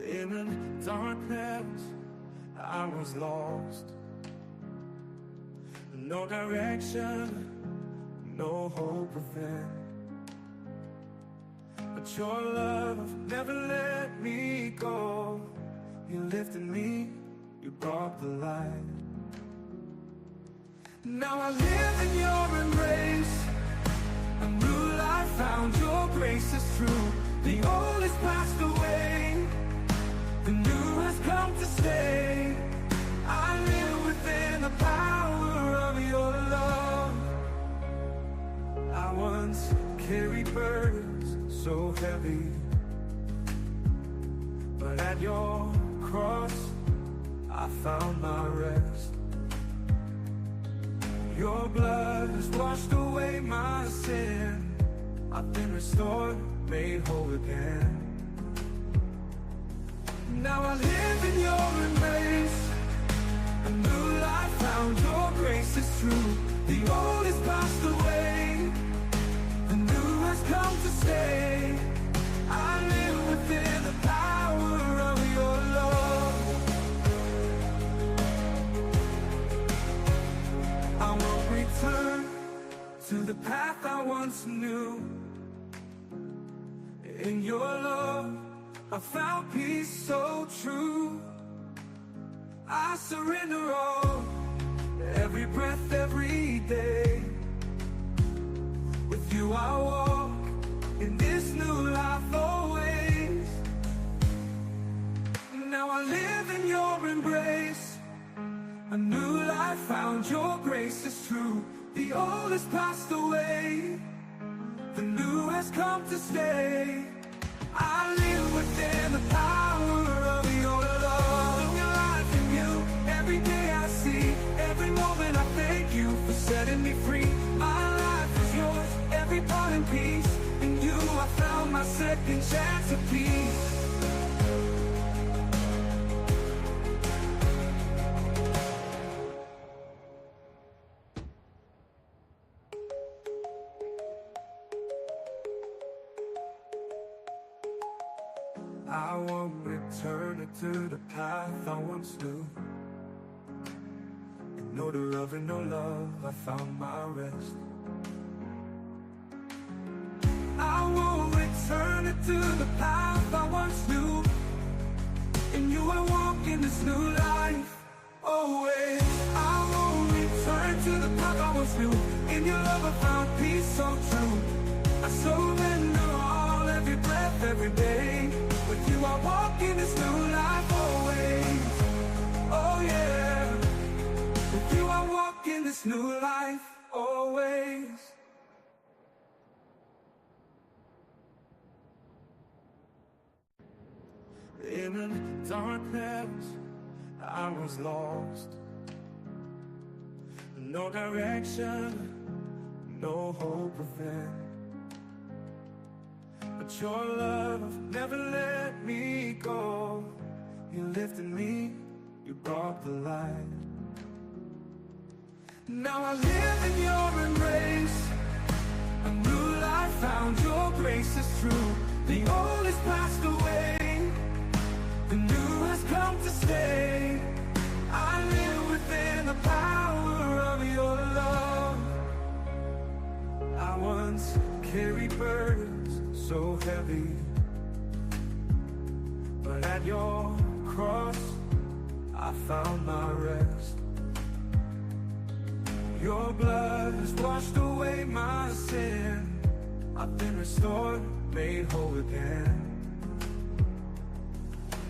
In the darkness, I was lost. No direction, no hope within. But your love never let me go. You lifted me, you brought the light. Now I live in your embrace. A new life found, your grace is true. The old is passed away, the new has come to stay. I live within the power of your love. I once carried burdens so heavy, but at your cross I found my rest. Your blood has washed away my sin. I've been restored, made whole again. Now I live in your embrace. A new life found, your grace is true. The old is passed away, the new has come to stay. I live within the power of your love. I won't return to the path I once knew. In your love, I found peace so true. I surrender all, every breath, every day. With you I walk in this new life always. Now I live in your embrace. A new life found, your grace is true. The old has passed away, the new has come to stay. I live within the power of your love. Look at life in you, every day I see. Every moment I thank you for setting me free. My life is yours, every part in peace. In you I found my second chance of peace. I won't return it to the path I once knew. In no love and no love, I found my rest. I won't return it to the path I once knew. In you I walk in this new life, always. I won't return to the path I once knew. In your love I found peace so true. I surrender all, every breath, every day. With you I walk in this new life always. Oh yeah. With you I walk in this new life always. In the darkness, I was lost. No direction, no hope within. But your love never let me go. You lifted me, you brought the light. Now I live in your embrace. A new life found, your grace is true. The old is passed away, the new has come to stay. I live within the power of your love. I once carried burdens so heavy, but at your cross I found my rest. Your blood has washed away my sin. I've been restored, made whole again.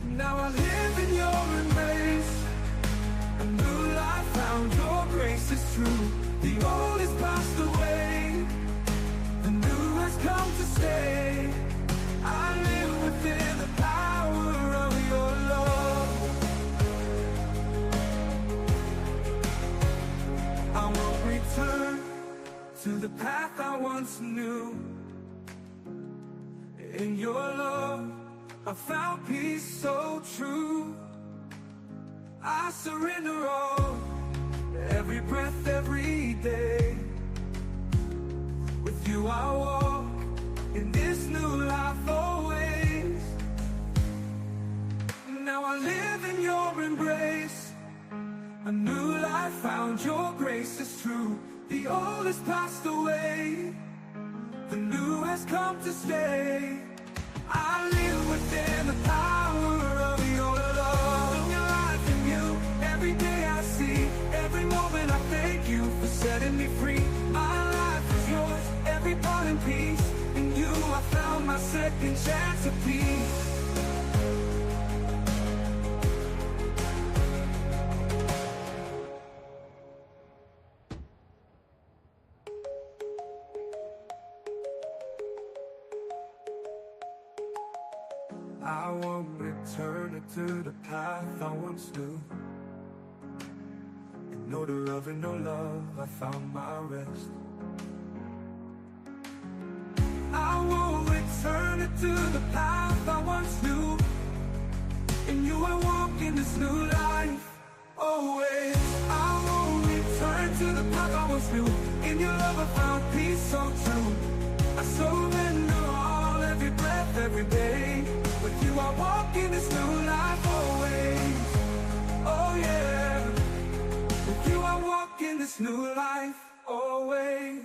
Now I live in your embrace. A new life found, your grace is true. The old is passed away, the new has come to stay. I live within the power of your love. I won't return to the path I once knew. In your love I found peace so true. I surrender all, every breath, every day. With you I walk in this new life always. found your grace is true. The old has passed away, the new has come to stay. I live within the power of your love. Your life in you, every day I see, every moment I thank you for setting me free. My life is yours, every part in peace. In you I found my second chance of peace. I won't return to the path I once knew. In no love and no love, I found my rest. I won't return to the path I once knew. In you I walk in this new life, always. I won't return to the path I once knew. In your love I found peace so true. I surrender all, every breath, every day. With you I walk in this new life always. Oh yeah. With you I walk in this new life always.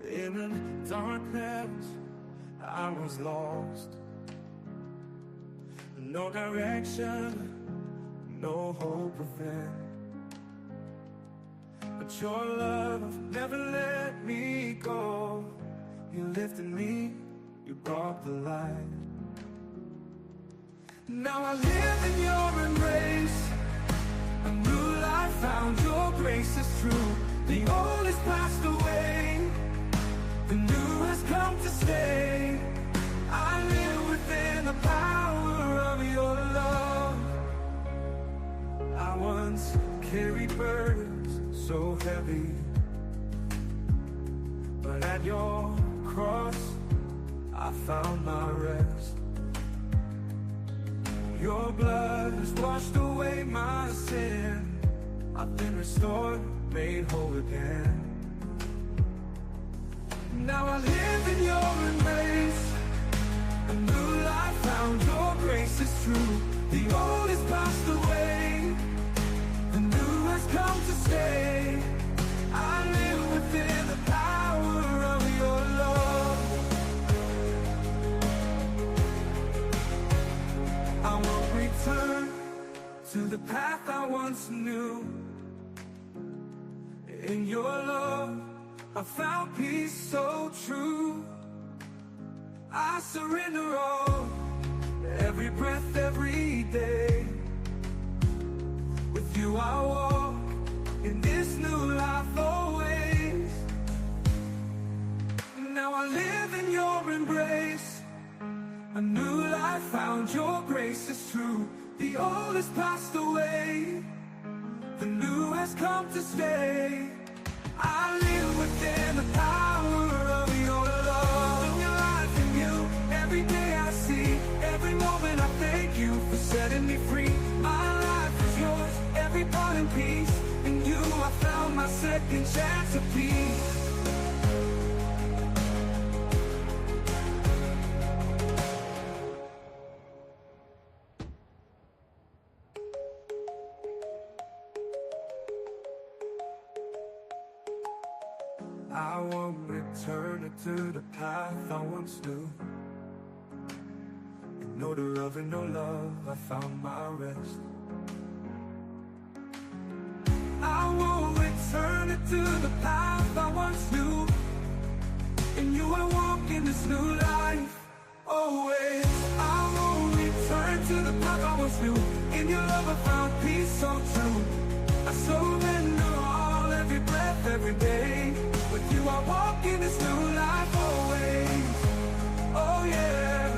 In the darkness I was lost. No direction, no hope within. But your love never let me go. You lifted me, you brought the light. Now I live in your embrace. A new life found, your grace is true. The old is passed away, the new has come to stay. I live within the power of your love. I once carried burdens so heavy, but at your cross I found my rest. Your blood has washed away my sin. I've been restored, made whole again. Now I live in your embrace. A new life found, your grace is true. The old is passed away, the new has come to stay. I live within the power of your love. I won't return to the path I once knew. In your love I found peace so true. I surrender all, every breath, every day. With you I walk in this new life always. Now I live in your embrace. A new life found, your grace is true. The old has passed away, the new has come to stay. I live within the power of your love. Your life in you, every day I see, every moment I thank you for setting me free. My life is yours, every part in peace. In you I found my second chance of peace. I won't return to the path I once knew. In no love and no love, I found my rest. I won't return to the path I once knew. In you I walk in this new life, always. I won't return to the path I once knew. In your love I found peace so true. I surrender all, every breath, every day. With you I walk in this new life always. Oh yeah.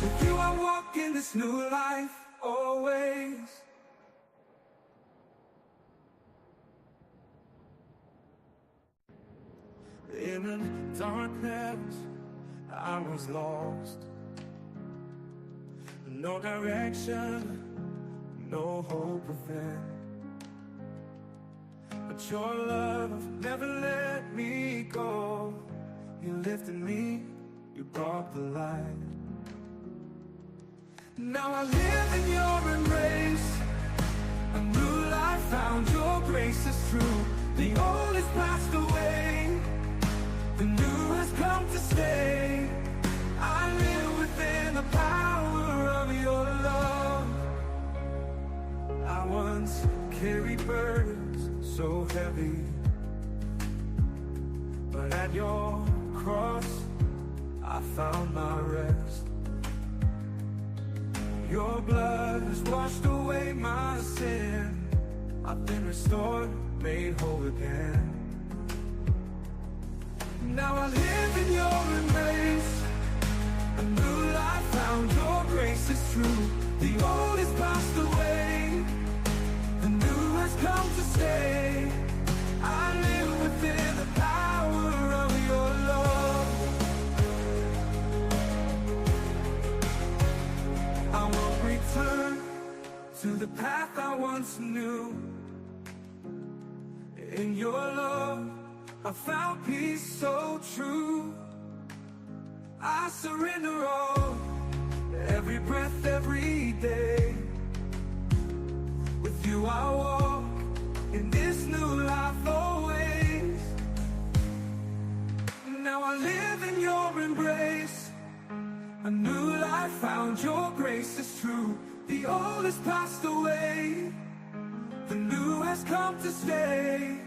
With you I walk in this new life always. In the darkness I was lost. No direction, no hope within. But your love never let me go. You lifted me, you brought the light. Now I live in your embrace. A new life found, your grace is true. The old has passed away, the new has come to stay. I live within the power of your love. I once carried burdens so heavy, but at your cross I found my rest. Your blood has washed away my sin. I've been restored, made whole again. Now I live in your embrace. A new life found, your grace is true. The old has passed away, the new has come to stay. I live within the power of your love. I won't return to the path I once knew. In your love I found peace so true. I surrender all, every breath, every day. With you I walk in this new life always. Now I live in your embrace. A new life found, your grace is true. The old has passed away, the new has come to stay.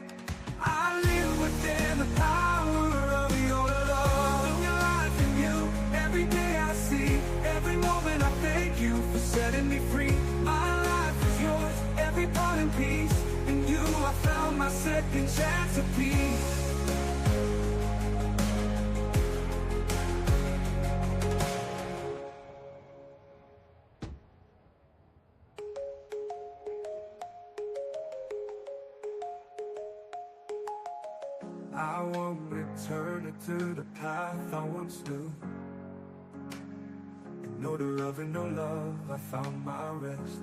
I live within the power of your love. In your life, in you, every day I see. Every moment I thank you for setting me free. My life is yours, every part in peace. In you I found my second chance of peace. I won't return to the path I once knew. In no love and no love I found my rest.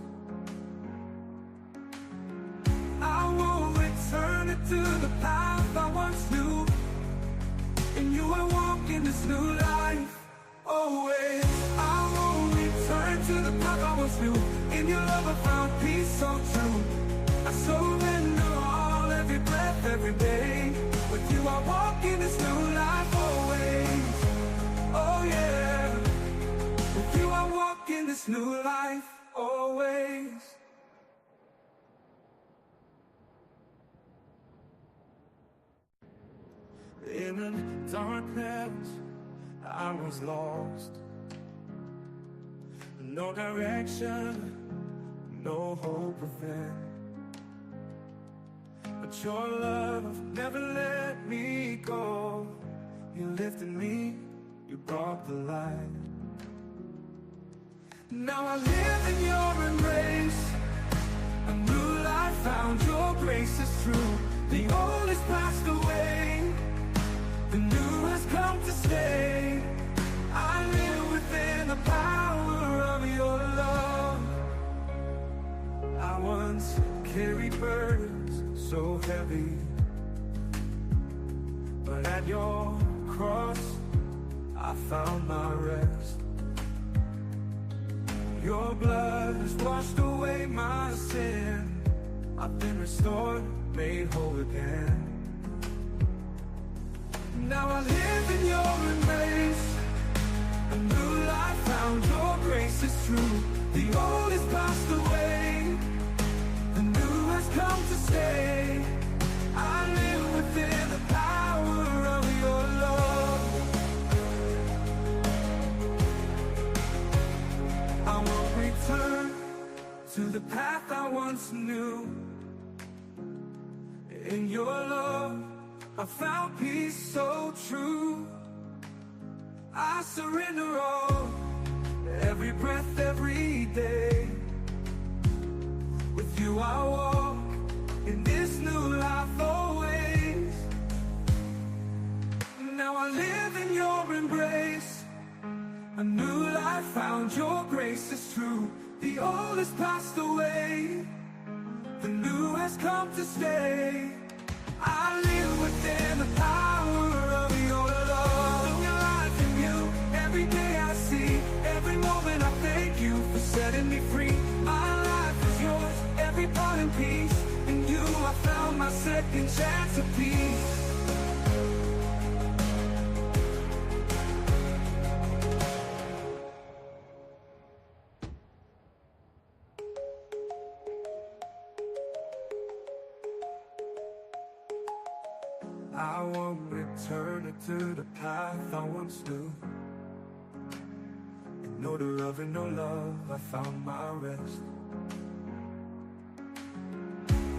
I won't return to the path I once knew. In you I walk in this new life always. I won't return to the path I once knew. In your love I found peace so true. I surrender all, every breath, every day. With you I walk in this new life always. Oh yeah. With you I walk in this new life always. In a darkness I was lost. No direction, no hope within. But your love never let me go. You lifted me, you brought the light. Now I live in your embrace. A new life found, your grace is true. The old has passed away, the new has come to stay. I live within the power of your love. I once carried burdens so heavy, but at your cross I found my rest. Your blood has washed away my sin. I've been restored, made whole again. Now I live in your embrace. A new life found, your grace is true. The old has passed away, the new has come to stay. I live within the power of your love. I won't return to the path I once knew. In your love I found peace so true. I surrender all, every breath, every day. With you I walk in this new life always. Now I live in your embrace. A new life found, your grace is true. The old has passed away, the new has come to stay. I live within the power of your love. In your life, in you, every day I see. Every moment I thank you for second chance of peace. I won't return to the path I once knew. In no love and no love, I found my rest.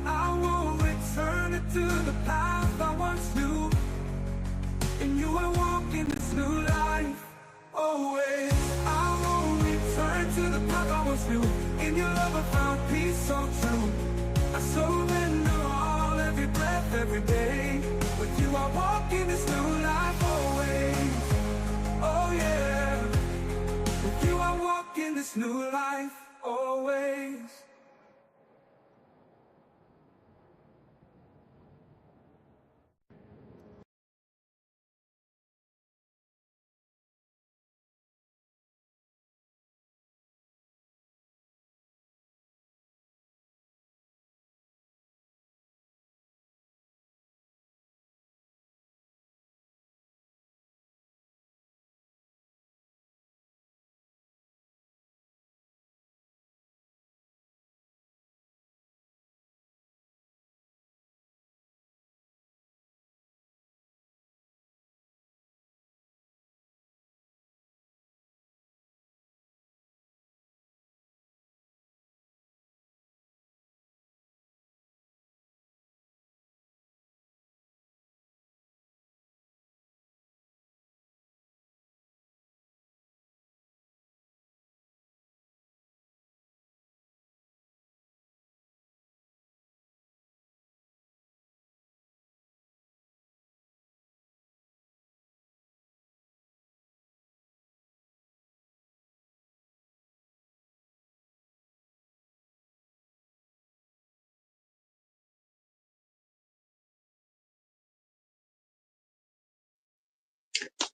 I won't return to the path I once knew. And you will walk in this new life. Always, I won't return to the path I once knew. In your love I found peace so true. I surrender all, every breath, every day. With you I walk in this new life always. Oh yeah. With you I walk in this new life always.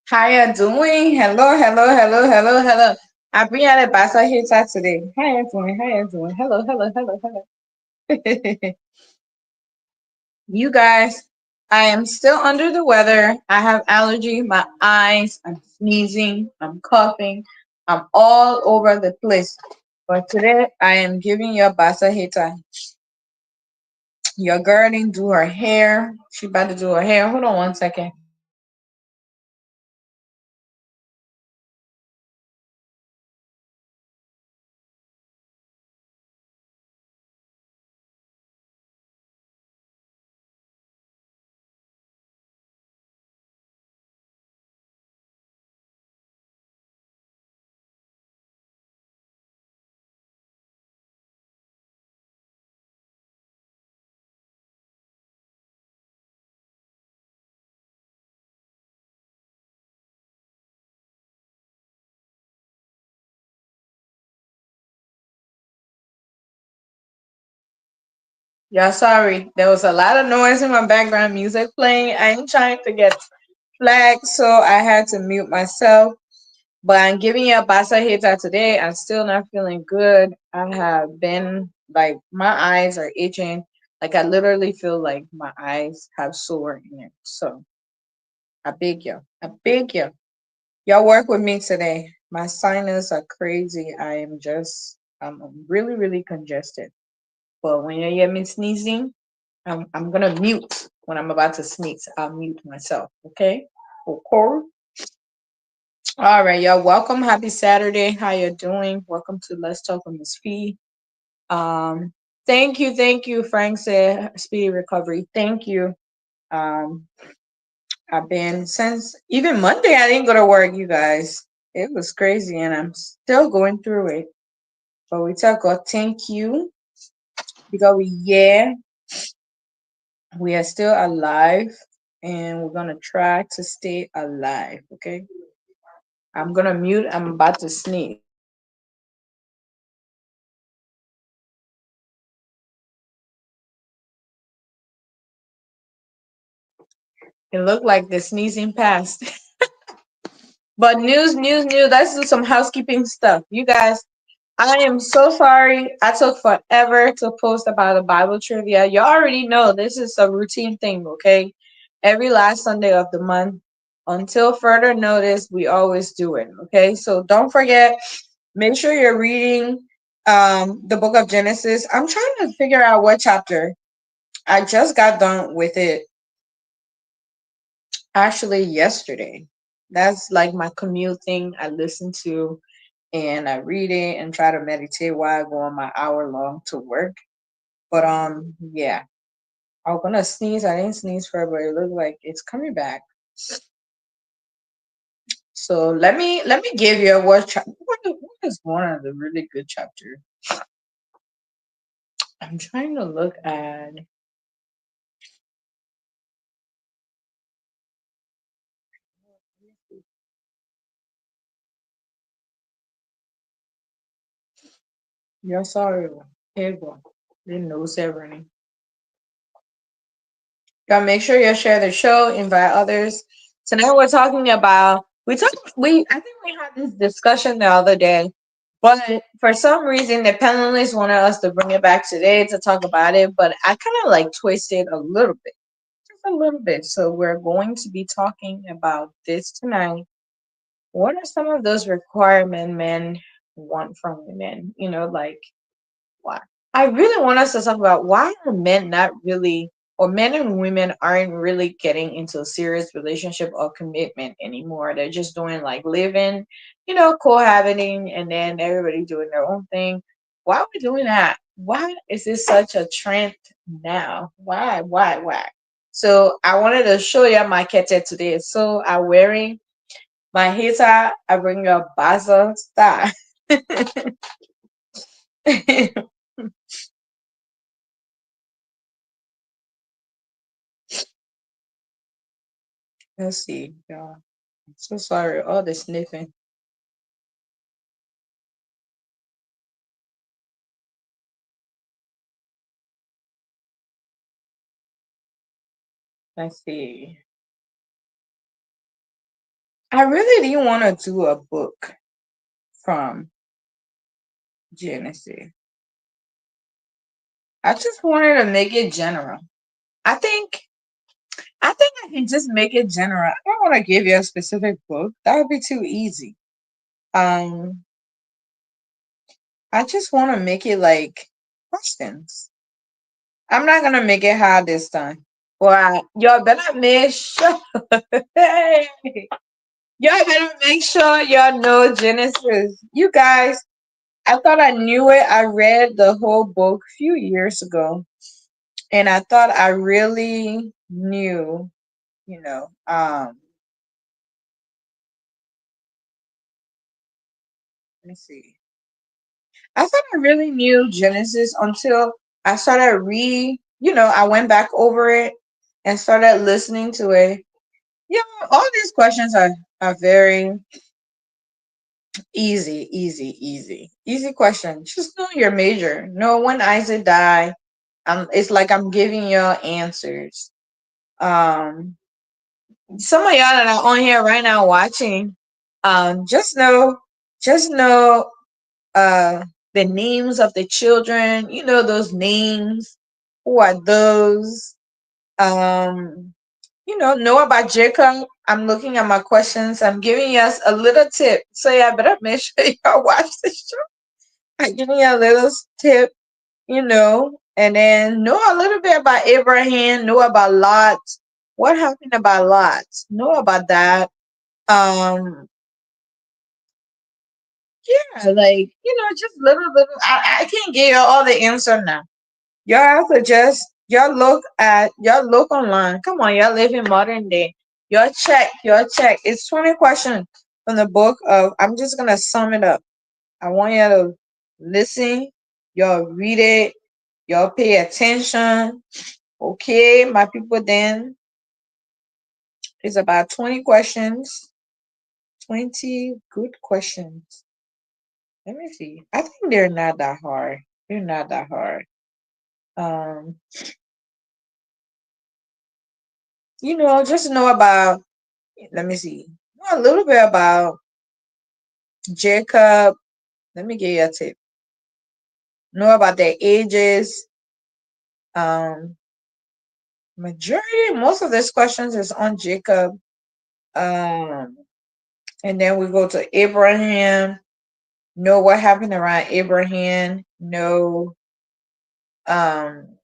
How you doing? Hello, hello, hello, hello, hello. I've been at a Basa here today. How you doing? How you doing? Hello, hello, hello, hello. You guys, I am still under the weather. I have allergy. My eyes, I'm sneezing, I'm coughing, I'm all over the place. But today I am giving you a Basa Hita. Your girl didn't do her hair. She about to do her hair. Hold on 1 second. Yeah, sorry. There was a lot of noise in my background music playing. I ain't trying to get flagged, so I had to mute myself. But I'm giving you a Basa Hita today. I'm still not feeling good. I have been like my eyes are itching. Like I literally feel like my eyes have sore in it. So I beg you. I beg you. Y'all work with me today. My sinus are crazy. I'm really, really congested. But when you hear me sneezing, I'm gonna mute when I'm about to sneeze. I'll mute myself. Okay? Okay. All right, y'all. Welcome. Happy Saturday. How you doing? Welcome to Let's Talk with Miss Fee. Um, thank you. Frank said speedy recovery. Thank you. Um, I've been since even Monday. I didn't go to work, you guys. It was crazy, and I'm still going through it. But we tell God thank you because we are still alive, and we're gonna try to stay alive. Okay. I'm gonna mute. I'm about to sneeze. It looked like the sneezing passed. But news. Let's do some housekeeping stuff. You guys, I am so sorry. I took forever to post about the Bible trivia. You already know this is a routine thing, okay? Every last Sunday of the month. Until further notice, we always do it, okay? So don't forget, make sure you're reading the book of Genesis. I'm trying to figure out what chapter. I just got done with it actually yesterday. That's like my commute thing. I listen to and I read it and try to meditate while I go on my hour long to work. But yeah, I was gonna sneeze. I didn't sneeze for it, but it looked like it's coming back. So let me give you what is one of the really good chapter. I'm trying to look at. You're sorry. Here you go. Didn't know Severny. Y'all make sure you share the show, invite others. Tonight we're talking about we I think we had this discussion the other day, but for some reason the panelists wanted us to bring it back today to talk about it, but I kind of like twisted a little bit, just a little bit. So we're going to be talking about this tonight. What are some of those requirements men want from women? Like why? I really want us to talk about why are men not really, or men and women aren't really getting into a serious relationship or commitment anymore. They're just doing like living, cohabiting, and then everybody doing their own thing. Why are we doing that? Why is this such a trend now? Why? Why? Why? So I wanted to show you my kete today. So I'm wearing my hita. I bring you a baza star. Let's see, y'all. So sorry, all the sniffing. Let's see. I really didn't want to do a book from Genesis. I just wanted to make it general. I think I think I can just make it general. I don't want to give you a specific book. That would be too easy. Um, I just want to make it like questions. I'm not gonna make it hard this time. Well, y'all better make sure. Hey, y'all better make sure y'all know Genesis. You guys, I thought I knew it. I read the whole book a few years ago, and I thought I really knew, you know. Let me see. I thought I really knew Genesis until I started I went back over it and started listening to it. Yeah, all these questions are very easy, easy, easy. Easy question. Just know your major. Know when Isaac died. It's like I'm giving you answers. Um, some of y'all that are on here right now watching, just know uh the names of the children. You know those names. Who are those? Um, know about Jacob. I'm looking at my questions. I'm giving us a little tip. So yeah, better make sure y'all watch the show. I'm giving you a little tip, and then know a little bit about Abraham, know about Lot. What happened about Lot? Know about that. Um, yeah, like, just little, I can't give you all the answer now. Y'all have to just, y'all look online. Come on, y'all live in modern day. Y'all check. It's 20 questions from the book of, I'm just going to sum it up. I want you to listen, y'all read it, y'all pay attention. Okay, my people, then it's about 20 questions. 20 good questions. Let me see. I think they're not that hard. They're not that hard. Um, just know about, let me see. Know a little bit about Jacob. Let me give you a tip. know about their ages. Um, Majority, most of these questions is on Jacob. Um, and then we go to Abraham. Know what happened around Abraham. Know um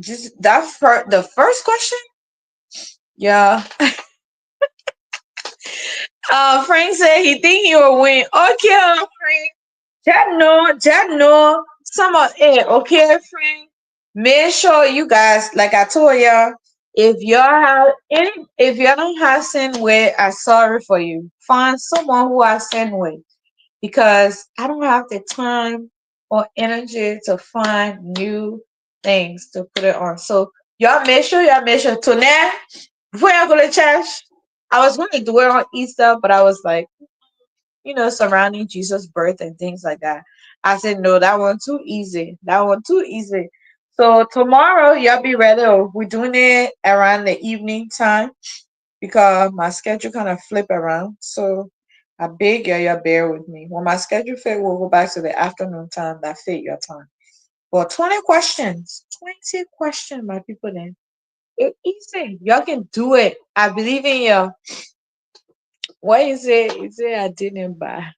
just that the first question. Yeah. Frank said he think he will win. Okay, Frank. Just know some of it. Okay, Frank. Make sure you guys, like I told y'all, if you don't have sin with, I'm sorry for you. Find someone who has sin with, because I don't have the time or energy to find new things to put it on. So y'all make sure tonight before y'all go to church. I was going to do it on Easter, but I was like, surrounding Jesus' birth and things like that. I said, no, that one too easy. That one too easy. So tomorrow, y'all be ready. We're doing it around the evening time because my schedule kind of flip around. So I beg y'all bear with me. When my schedule fit, we'll go back to the afternoon time that fit your time. Well, 20 questions. 20 questions, my people then. It's easy. Y'all can do it. I believe in you. What is it? Is it I didn't buy?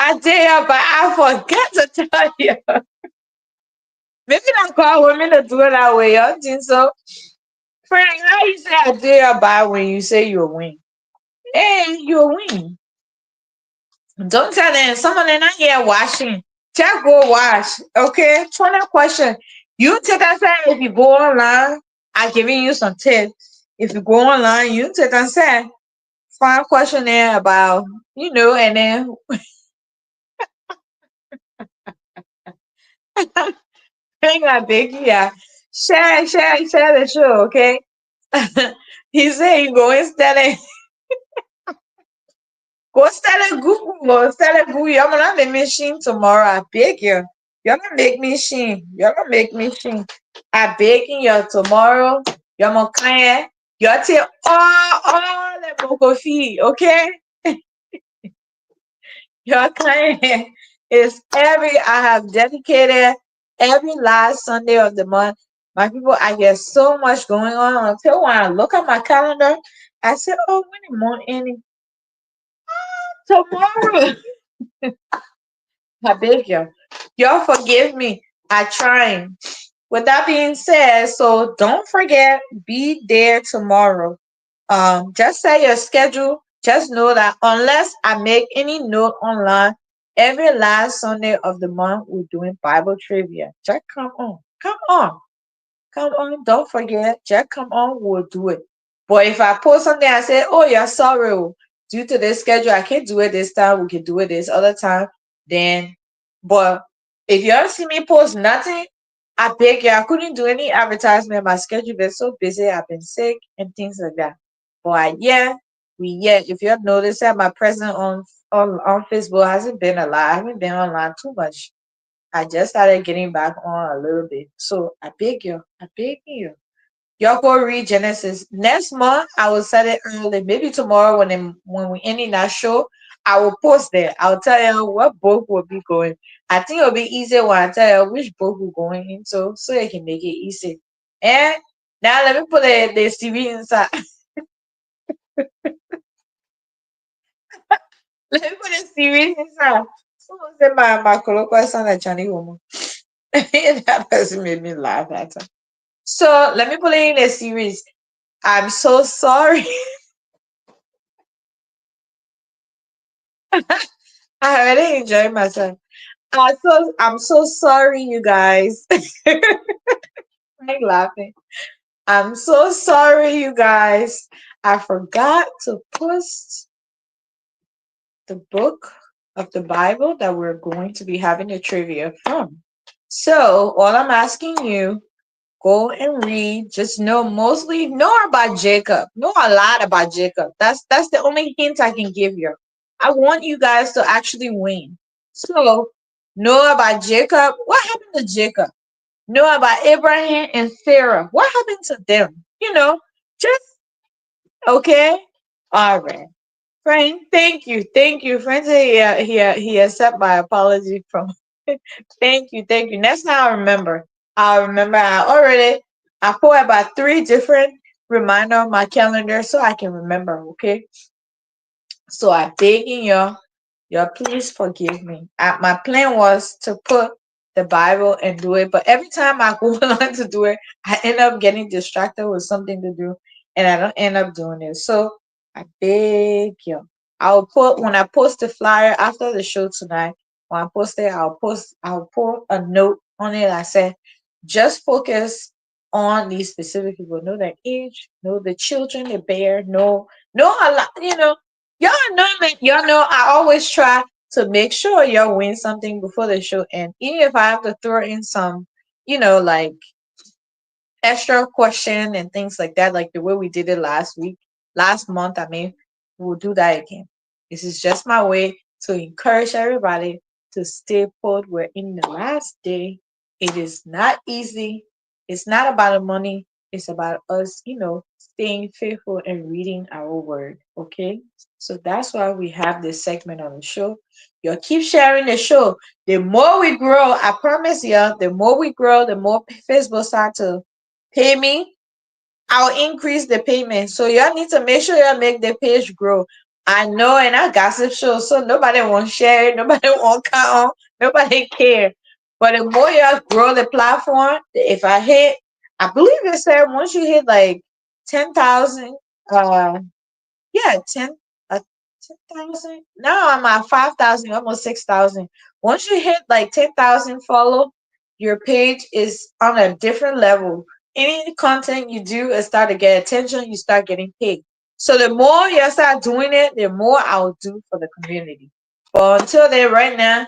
I did, but I forgot to tell you. Maybe not call women to do it that way. You think so? Frank, how you say I did buy when you say you'll win? Hey, you'll win. Don't tell them. Someone in not here washing. Just go wash. Okay? 20 question. You take and say if you go online, I'm giving you some tips. If you go online, you take and say find questionnaire about, and then hang on, big, yeah. Share the show, okay? He said he go instead of go instead of Google, go instead of Google. You're gonna make me shame tomorrow. I beg you. You're gonna make me shame. You're gonna make me shame. I beg you tomorrow. You're gonna come. You're take all the boko fee, okay? Your client is I have dedicated every last Sunday of the month. My people, I get so much going on until when I look at my calendar, I say, oh, when the morning, tomorrow. I beg you. Y'all forgive me. I trying. With that being said, so don't forget, be there tomorrow. Just set your schedule. Just know that unless I make any note online, every last Sunday of the month we're doing Bible trivia. Just come on. Come on. Come on, don't forget. Just come on, we'll do it. But if I post something, I say, oh, yeah, sorry. Due to this schedule, I can't do it this time. We can do it this other time. Then, but if you ever see me post nothing, I beg you, I couldn't do any advertisement. My schedule been so busy. I've been sick and things like that. But yeah, if you have noticed that my presence on Facebook hasn't been a lot. I haven't been online too much. I just started getting back on a little bit. So I beg you, I beg you. Y'all go read Genesis. Next month, I will set it early. Maybe tomorrow when we ending that show, I will post there. I'll tell you what book will be going. I think it'll be easier when I tell you which book we're going into so you can make it easy. And now let me put the CV inside. Let me put the CV inside. Someone said my colloquial sound like Johnny Woman. That person made me laugh at her. So let me put it in a series. I'm so sorry. I really enjoyed myself. I'm so sorry, you guys. I'm laughing. I'm so sorry, you guys. I forgot to post the book of the Bible that we're going to be having a trivia from. So all I'm asking you, go and read. Just know about Jacob. Know a lot about Jacob. That's the only hint I can give you. I want you guys to actually win. So know about Jacob. What happened to Jacob? Know about Abraham and Sarah. What happened to them? Just okay. All right. Frank, thank you. Frank said he accept my apology from. Thank you, thank you. Next time I remember. I remember I put about three different reminder on my calendar so I can remember. Okay, so I begging y'all please forgive me. My plan was to put the Bible and do it, but every time I go on to do it, I end up getting distracted with something to do, and I don't end up doing it. So I beg you. I'll put when I post the flyer after the show tonight. When I post it, I'll put a note on it. I said, just focus on these specific people. Know their age, know the children they bear, know a lot. Y'all know me. Y'all know I always try to make sure y'all win something before the show. And even if I have to throw in some, like extra question and things like that, like the way we did it last month, I mean, we'll do that again. This is just my way to encourage everybody to stay put. We're in the last day. It is not easy. It's not about the money. It's about us, staying faithful and reading our word. Okay. So that's why we have this segment on the show. You'll keep sharing the show. The more we grow, I promise you, the more we grow, the more Facebook start to pay me, I'll increase the payment. So y'all need to make sure y'all make the page grow. I know in our gossip show, so nobody won't share it, nobody won't count, nobody care. But the more y'all grow the platform, if I believe it said once you hit like 10,000, yeah, 10,000. Now I'm at 5,000, almost 6,000. Once you hit like 10,000 follow, your page is on a different level. Any content you do is start to get attention, you start getting paid. So the more you start doing it, the more I'll do for the community. But until then, right now,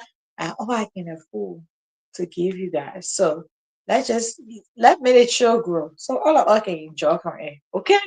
all I can afford to give you guys. So let me the show grow. So all of us can enjoy from it. Okay?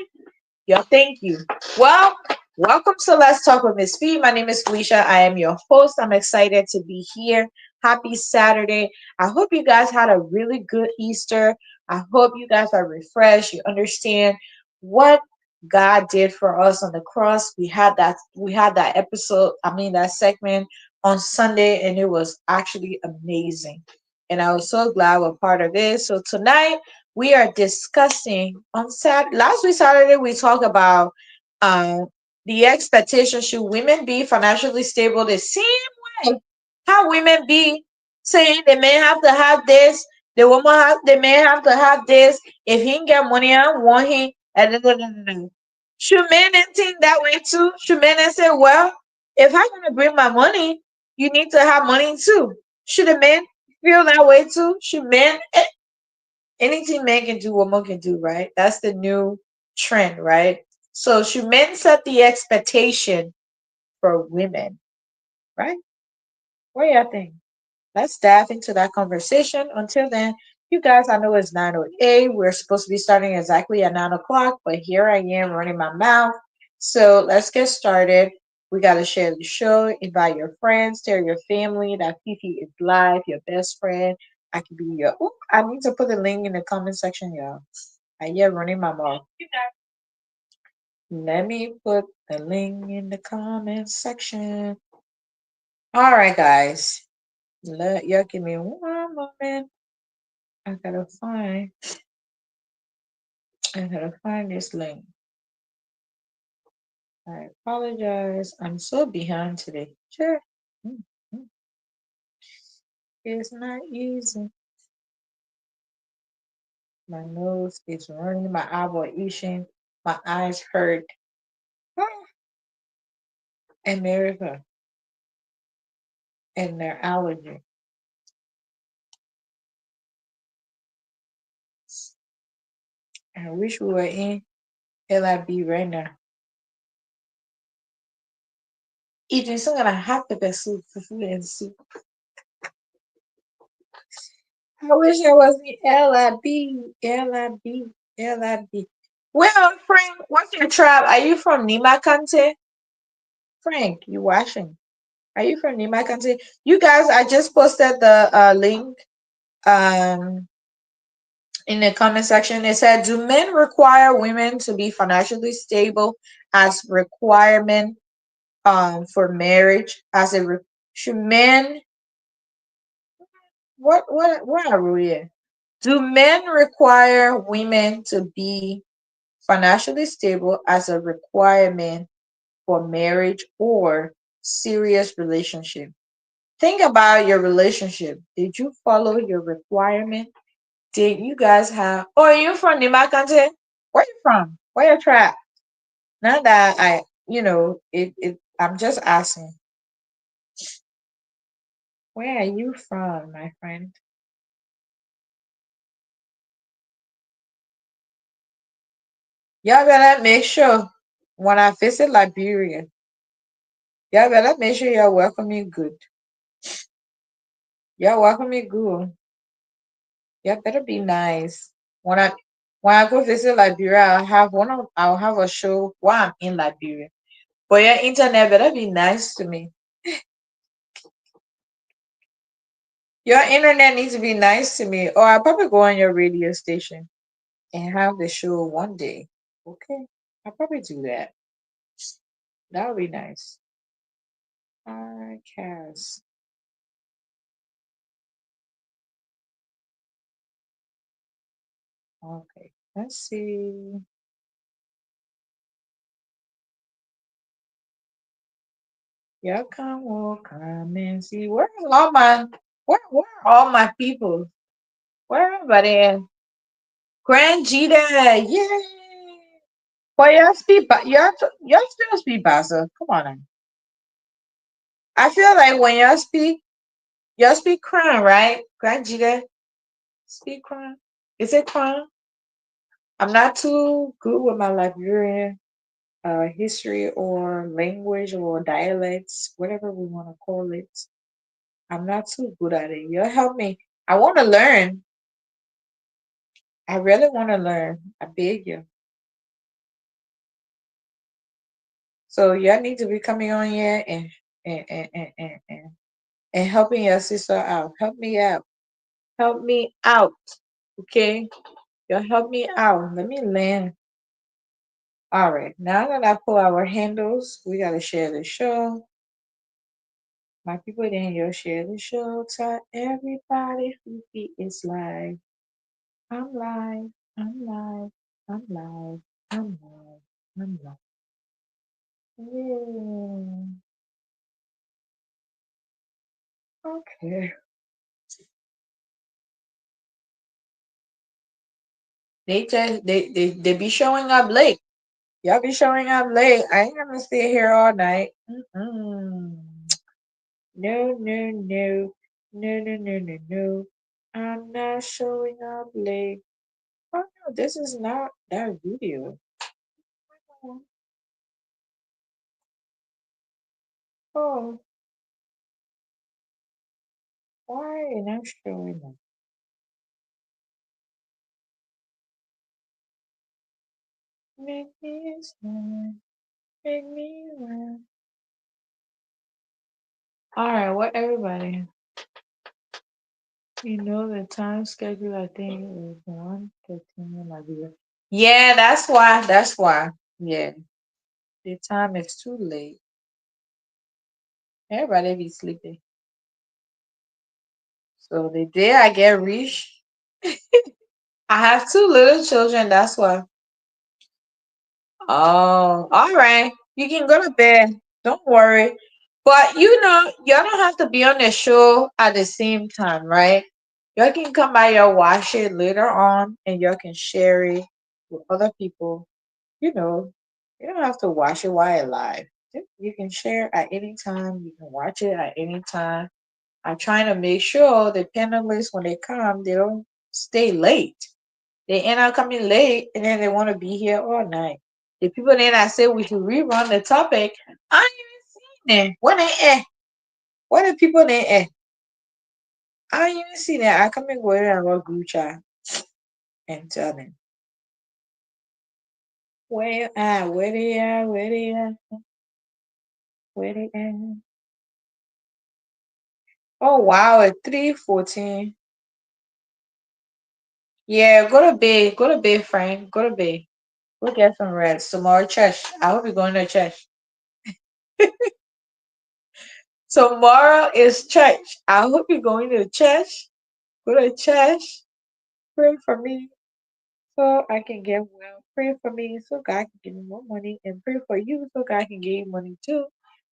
Yeah, thank you. Well, welcome to Let's Talk with Miss Fee. My name is Felicia. I am your host. I'm excited to be here. Happy Saturday. I hope you guys had a really good Easter. I hope you guys are refreshed. You understand what God did for us on the cross. We had that episode, I mean that segment on Sunday, and it was actually amazing. And I was so glad we're part of this. So tonight we are discussing on last week Saturday we talked about um the expectation, should women be financially stable the same way how women be saying the man have to have this, the man have to have this. If he can get money, I want him. Should men think that way too? Should men say, well, if I'm gonna bring my money, you need to have money too? Should a man feel that way too? Should men anything men can do, women can do, right? That's the new trend, right? So should men set the expectation for women, right? What do you think? Let's dive into that conversation. Until then, you guys, I know it's 9:08. We're supposed to be starting exactly at 9 o'clock, but here I am running my mouth. So let's get started. We got to share the show, invite your friends, tell your family that Fifi is live, your best friend. I could be your. Oop, I need to put the link in the comment section, y'all. I yeah, running my mouth. Let me put the link in the comment section. All right, guys. Let y'all give me one moment. I gotta find. I gotta find this link. I apologize. I'm so behind today. Sure. Mm, mm. It's not easy. My nose is running. My eyeball itching. My eyes hurt. Ah, America and their allergy. I wish we were in LIB right now. Eating some kind of hot pepper soup, fufu and soup. I wish I was in LIB, LIB, LIB. Well, Frank, what's your tribe? Are you from Nima Kante? Frank, you watching? Are you from Nima Kante? You guys, I just posted the link um in the comment section. It said, "Do men require women to be financially stable as requirement for marriage as a should men what are we in? Do men require women to be financially stable as a requirement for marriage or serious relationship? Think about your relationship. Did you follow your requirement? Did you guys have? Oh, are you from Nimakante? Where you from? Where you trap? Not that it. I'm just asking. Where are you from, my friend? Y'all better make sure when I visit Liberia, y'all better make sure y'all welcome me good. Y'all welcome me good. Y'all better be nice. When I when I go visit Liberia, I'll have a show while I'm in Liberia. But your internet better be nice to me. Your internet needs to be nice to me, or I'll probably go on your radio station and have the show one day. Okay, I'll probably do that. That would be nice. Podcast. Okay, let's see. Y'all come, will come and see. Where are all my people? Where everybody at? Grand Gita, yay! But y'all still speak Basa. Come on now. I feel like when y'all speak Crown, right? Grand Gita, speak Crown. Is it Crown? I'm not too good with my Liberian history or language or dialects, whatever we want to call it. I'm not too good at it. You'll help me. I want to learn. I really want to learn. I beg you. So y'all need to be coming on here and helping your sister out. Help me out. Help me out. Okay? Y'all help me out. Let me land. All right. Now that I pull our handles, we gotta share the show. My people then you'll share the show. Tell everybody who is live. I'm live. I'm live. I'm live. I'm live. I'm live. Yeah. Okay. They be showing up late. Y'all be showing up late. I ain't gonna stay here all night. Mm-mm. No, no, no. No, no, no, no, no. I'm not showing up late. Oh no, this is not that video. Oh, why ain't I showing up? Make me smile. Make me laugh. All right, what everybody? You know the time schedule. I think is 1:13 in Liberia. Yeah, that's why. That's why. Yeah, the time is too late. Everybody be sleeping. So the day I get rich, I have two little children. That's why. Oh, all right. You can go to bed. Don't worry. But y'all don't have to be on the show at the same time, right? Y'all can come by, y'all watch it later on, and y'all can share it with other people. You know, you don't have to watch it while it's live. You can share at any time. You can watch it at any time. I'm trying to make sure the panelists, when they come, they don't stay late. They end up coming late and then they want to be here all night. The people then I say we should rerun the topic. I ain't even seen them. When they at? What the people they at? I ain't even seen that. I come and go in our group chat and tell them. Where you at? Where they at? Where they at? Where they at? Oh wow, at 3:14. Yeah, go to bed. Go to bed, Frank. Go to bed. Go get some rest. Tomorrow church. I hope you're going to church. Tomorrow is church. I hope you're going to church. Go to church. Pray for me so I can get well. Pray for me so God can give me more money. And pray for you so God can give you money too.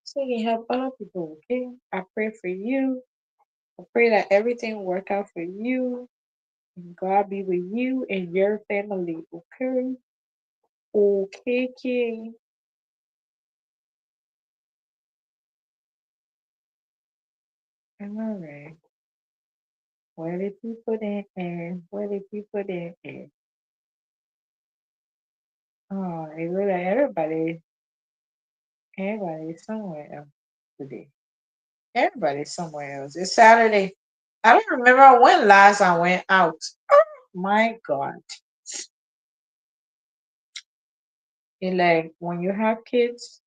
So you can help other people, okay? I pray for you. I pray that everything work out for you. And God be with you and your family, okay? Okay, okay. All right. Where the people then and where the people then and oh, it look like everybody's somewhere else today. Everybody's somewhere else. It's Saturday. I don't remember when last I went out. Oh my God. It like when you have kids,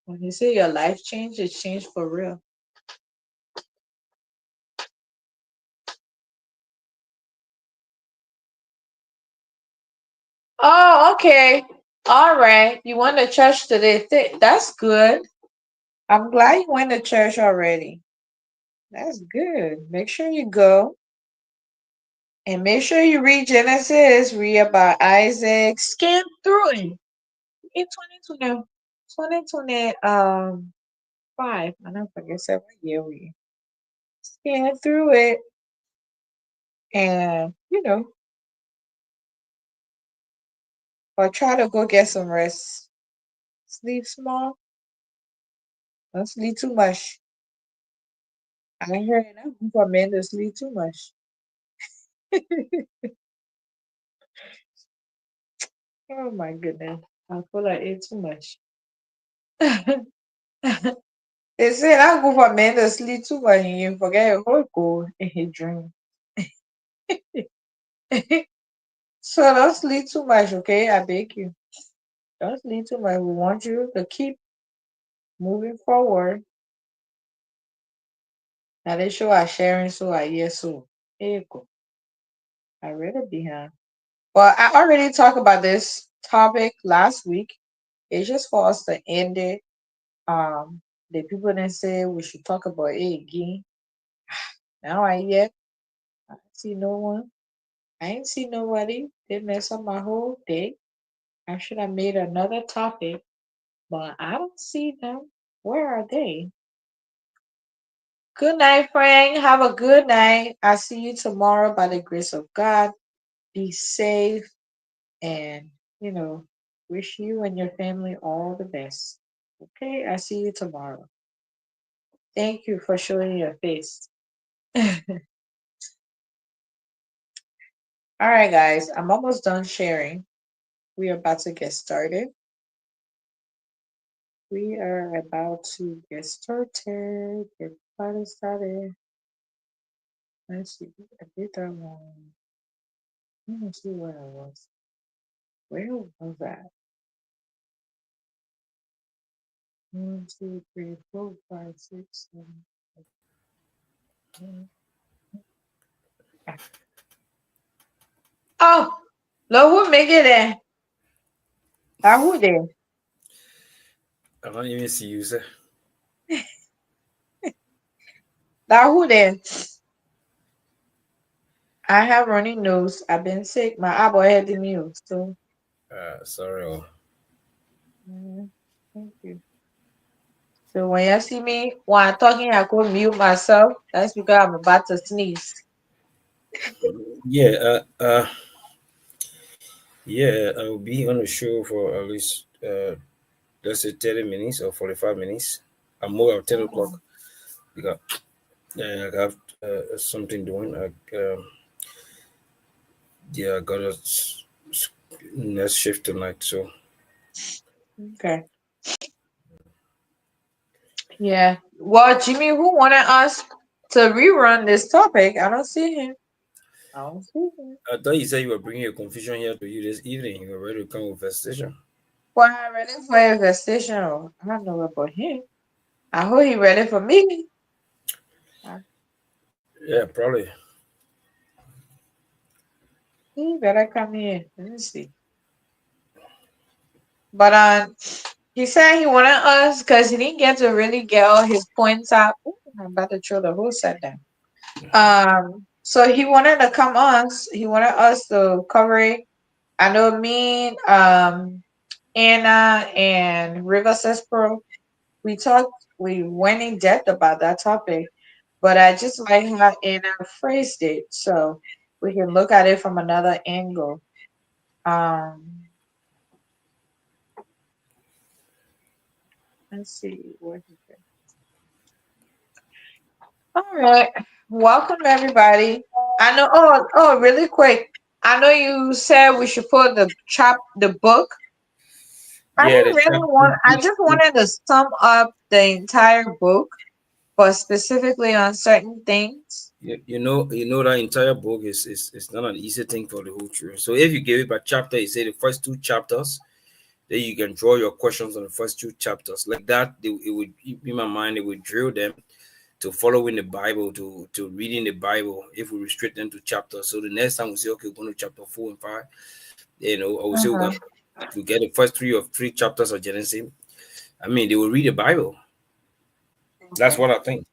when you say your life changed, it changed for real. Oh, okay. All right. You went to church today. That's good. I'm glad you went to church already. That's good. Make sure you go. And make sure you read Genesis, read about Isaac, scan through it. In 2020, 5, I don't forget what year we scan through it and, or try to go get some rest. Sleep small, don't sleep too much. I heard that for men to sleep too much. Oh my goodness. I feel like it's too much. They say that good for men to sleep too much and you forget your whole goal in his dream. So don't sleep too much, okay? I beg you. Don't sleep too much. We want you to keep moving forward. Now they show are sharing, so I yes, so here you go. I read it behind. Well, I already talked about this topic last week. It's just for us to end it. The people then say we should talk about it again. Now I yet I see no one. I ain't see nobody. They mess up my whole day. I should have made another topic, but I don't see them. Where are they? Good night, Frank. Have a good night. I'll see you tomorrow by the grace of God. Be safe and, you know, wish you and your family all the best. Okay, I see you tomorrow. Thank you for showing your face. All right, guys, I'm almost done sharing. We are about to get started. We are about to get started. Get party started. Let's see. I did that one. Let me see where I was. Where was that? 1, 2, 3, 4, 5, 6, 7, 8, 9. Oh, look who make it there. Who there? I don't even see you, sir. Who there? I have running nose. I've been sick. My abo had the news. So, Sorry. Oh. thank you. So when you see me while I'm talking, I could mute myself. That's because I'm about to sneeze. Yeah. Yeah. I'll be on the show for at least let's say 30 minutes or 45 minutes. I'm more at 10 o'clock because I have something doing. Yeah, I got a next shift tonight. So Okay. Yeah. Well, Jimmy, who wanted us to rerun this topic? I don't see him. I don't see him. I thought you said you were bringing a confusion here to you this evening. You were ready to come with a station. Well, I'm ready for investigation. I don't know about him. I hope he ready for me. Uh, Yeah, probably. He better come here. Let me see. But He said he wanted us because he didn't get to really get all his points out. Ooh, I'm about to throw the whole set down. So he wanted to come us. He wanted us to cover it. I know me, Anna, and River Pro. We talked. We went in depth about that topic, but I just like how Anna phrased it, so we can look at it from another angle. Um, let's see what he said. All right, welcome everybody. I know. Really quick. I know you said we should put the book. I Yeah, didn't the really want. I just chapter. wanted to sum up the entire book, but specifically on certain things. You know that entire book is not an easy thing for the whole children. So if you give it by chapter, you say the first two chapters, then you can draw your questions on the first two chapters. Like that, it would in my mind, it would drill them to following the Bible, to reading the Bible. If we restrict them to chapters, so the next time we say, okay, we're going to chapter 4 and 5, or we say Uh-huh. we get the first three chapters of Genesis. I mean, they will read the Bible. That's Okay. what I think.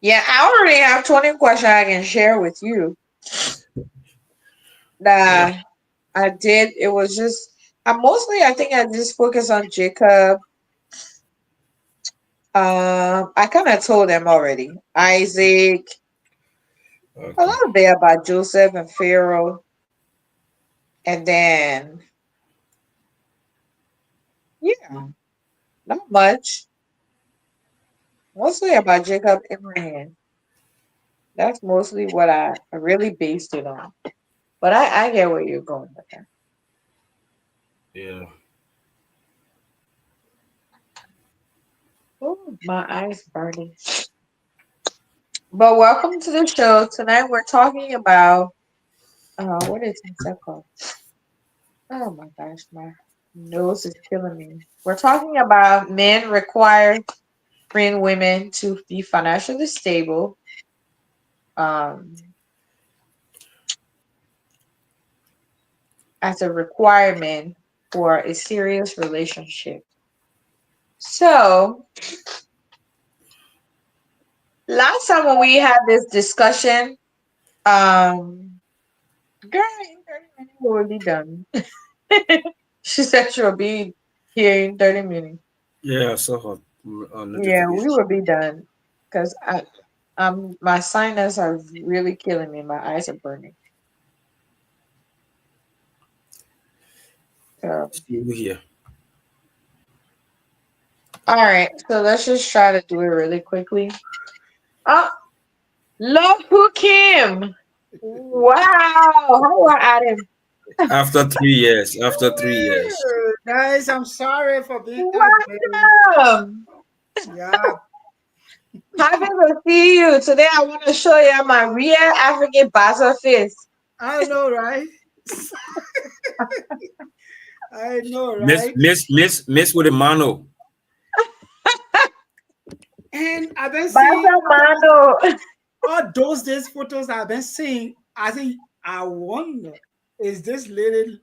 Yeah, I already have 20 questions I can share with you Yeah. that I did. It was just I think I just focus on Jacob. I kind of told them already. Isaac, a Okay. little bit about Joseph and Pharaoh, and then yeah, not much. Mostly about Jacob Abraham. That's mostly what I really based it on. But I get where you're going with that. Yeah. Oh, my eyes burning. But welcome to the show. Tonight we're talking about what is that called? Oh my gosh, my nose is killing me. We're talking about men requiring women to be financially stable, um, as a requirement for a serious relationship. So last time when we had this discussion, girl, in 30 minutes we'll be done. She said she'll be here in 30 minutes. Yeah, I saw her Yeah, we notification. will be done because my sinus are really killing me. My eyes are burning. So, Still here. all right, so let's just try to do it really quickly. Oh, love who Kim. Wow, how are Adam? After 3 years. After 3 years. Guys, I'm sorry for being early. Welcome. Yeah, Happy to see you. Today I want to show you my real African buzzer face. I know, right? I know, Miss, right? miss, miss, miss with a mano. And I've been seeing Buzzer Mando. all those days photos I've been seeing. I think I wonder, is this lady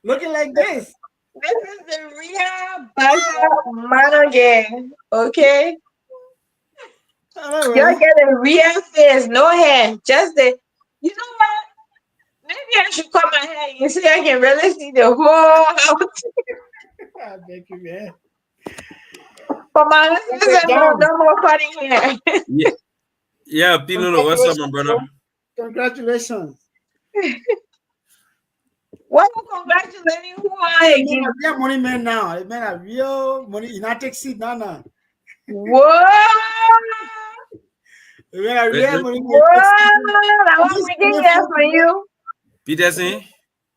looking like this? This is the real buzzer Mando gang. Okay? You're Anyway, getting real face, no hair. Just the, you know what? Maybe I should cut my hair. You see, I can really see the whole house. I beg you, man. For my listeners, no more cutting hair. Yeah, yeah, Pino, what's up, my brother? Congratulations. What you congratulating who I Hey, man, again? a real money man now. A man, a real money. You not take seat now, now. What? A man, a real money man. What? Take seat. I Is want this to coming get here from for you. Peterson,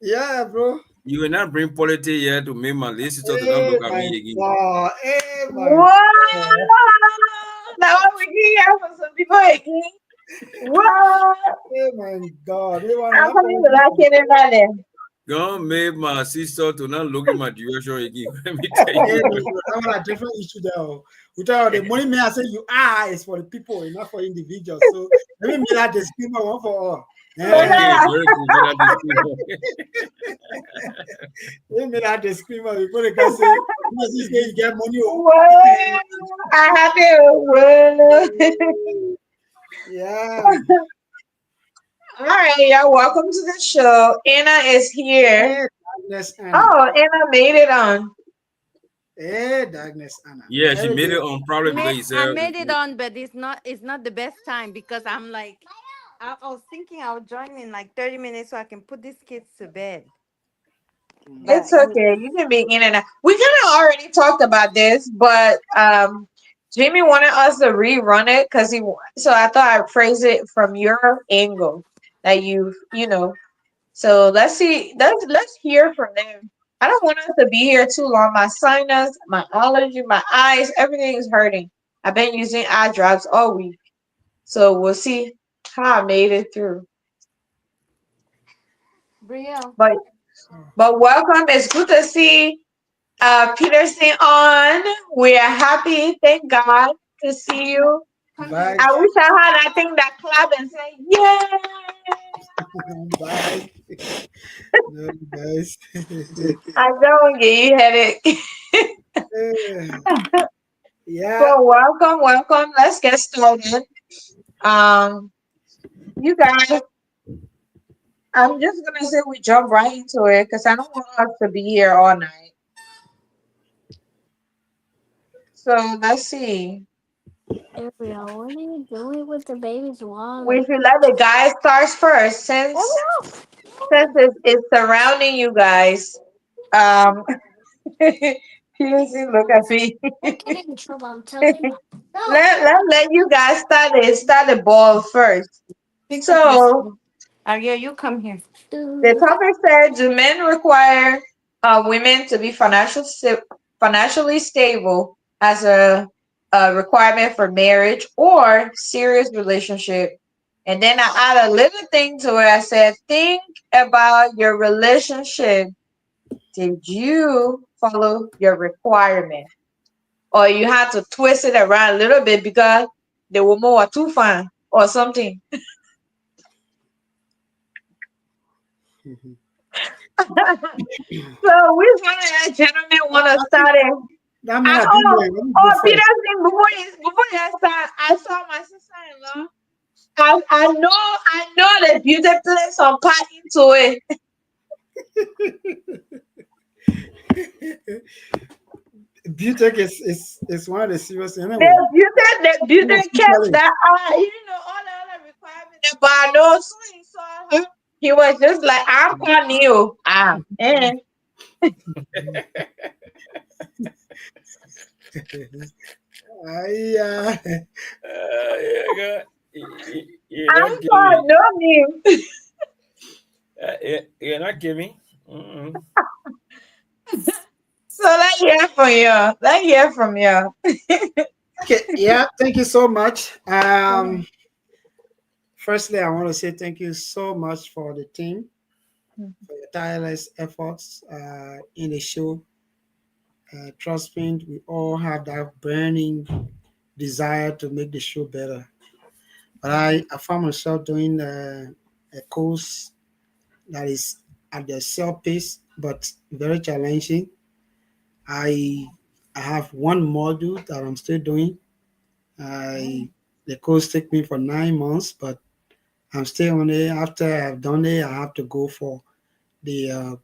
Yeah, bro. you will not bring politics here to make my solicitor to not Hey, look at my me again. God. Hey, my What? God. I want to get here for some people again. What? Hey, my God. They want to I'm have coming to that kid in that there. Don't make my sister to not look in my direction again. Let me tell Hey, you. that was a different issue there. We talk about the money man. I say you are is for the people, not for individuals. So let me make that disclaimer one for all. Eh, Derek will be that we made out the screamer before they can say, you say you get money. Oh. Well, I have it. Well. Yeah. All right, y'all. Welcome to the show. Anna is here. Hey, Darkness Anna. Oh, Anna made it on. Hey, Darkness Anna. Yeah, she Very made good. it on probably because he I said made it on, but it's not the best time because I'm like I was thinking I'll join in like 30 minutes so I can put these kids to bed. But It's okay. You can be in and out. We kind of already talked about this, but Jimmy wanted us to rerun it because so I thought I'd phrase it from your angle that you know. So let's see. Let's hear from them. I don't want us to be here too long. My sinus, my allergy, my eyes, everything is hurting. I've been using eye drops all week. So we'll see how I made it through. Brielle. But welcome. It's good to see Peterson on. We are happy. Thank God to see you. Bye. I wish I had that thing that clap and say, "Yay!" Bye. No, guys. I don't get you headache. Yeah. So welcome. Let's get started. Um, you guys, I'm just gonna say we jump right into it because I don't want us to be here all night. So let's see. Ariel, what are you doing with the baby's We wallet? should let the guys start first since it's surrounding you guys. Um, Pearson, look at me. Don't get in trouble, I'm telling you. No. Let you guys start the ball first. Pick up your So Aria, you come here. the topic said, do men require women to be financially stable as a requirement for marriage or serious relationship? And then I add a little thing to it. I said, think about your relationship. Did you follow your requirement? Or you had to twist it around a little bit because the woman was too fine or something. So which one of that gentlemen want to I think start it? that means I did well. Let me go first. Peterson, before you start, I saw my sister-in-law. I know the beauty played some part into it. Beautech is one of the serious anyway. The beauty kept that all the other requirements, but I know as soon as he saw her, he was just like, I'm calling you. I, yeah, I'm calling you. you're not giving. Mm-mm. So let's hear from you. Let's hear from you. okay, yeah, thank you so much. Firstly, I want to say thank you so much for the team, for your tireless efforts in the show. Trust me, we all have that burning desire to make the show better. But I found myself doing a course that is at the self pace, but very challenging. I I have one module that I'm still doing. The course took me for 9 months, but I'm still on it. After I've done it, I have to go for the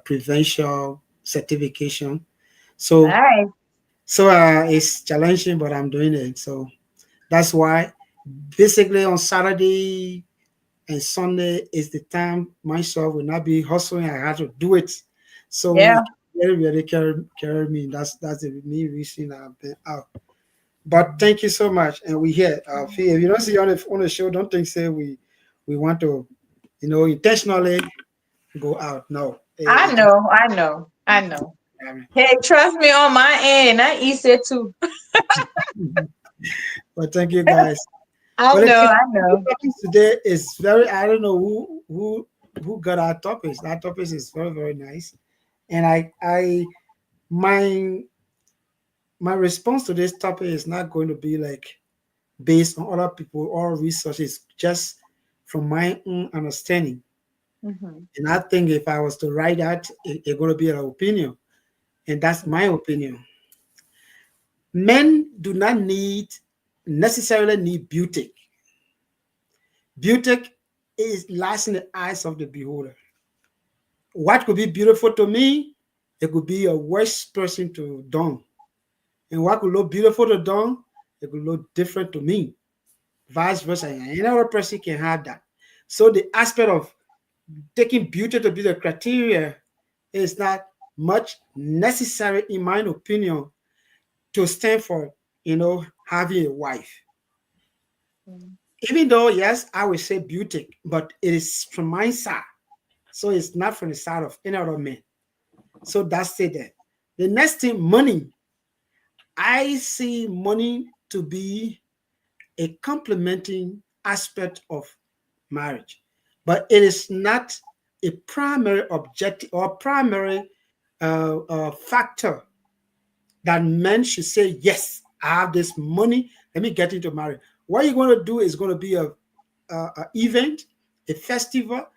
prevention certification. So Nice. it's challenging, but I'm doing it. So that's why basically on Saturday and Sunday is the time myself will not be hustling. I have to do it. So Yeah. it really carry me. That's the main reason I've been out. But thank you so much. And we here. Fee, if you don't see on the show, don't think say we want to, intentionally go out. No. I know. Hey, trust me on my end. I eat it too. But thank you guys. I Well, know. today is very. I don't know who got our topics. Our topics is very very nice, and my my response to this topic is not going to be like based on other people or research. It's just from my own understanding. Mhm. And I think if I was to write that, it's going to be an opinion. And that's my opinion. Men do not necessarily need beauty. Beauty is lies in the eyes of the beholder. What could be beautiful to me, it could be a worse person to Don. And what could look beautiful to Don, it could look different to me. Vice versa. And another person can have that. So the aspect of taking beauty to be the criteria is not much necessary, in my opinion, to stand for, having a wife. Mm. Even though, yes, I would say beauty, but it is from my side. So it's not from the side of any other man. So that's it there. The next thing, money. I see money to be a complementing aspect of marriage, but it is not a primary objective or primary factor that men should say, yes, I have this money, let me get into marriage. What you're going to do is going to be a event, a festival,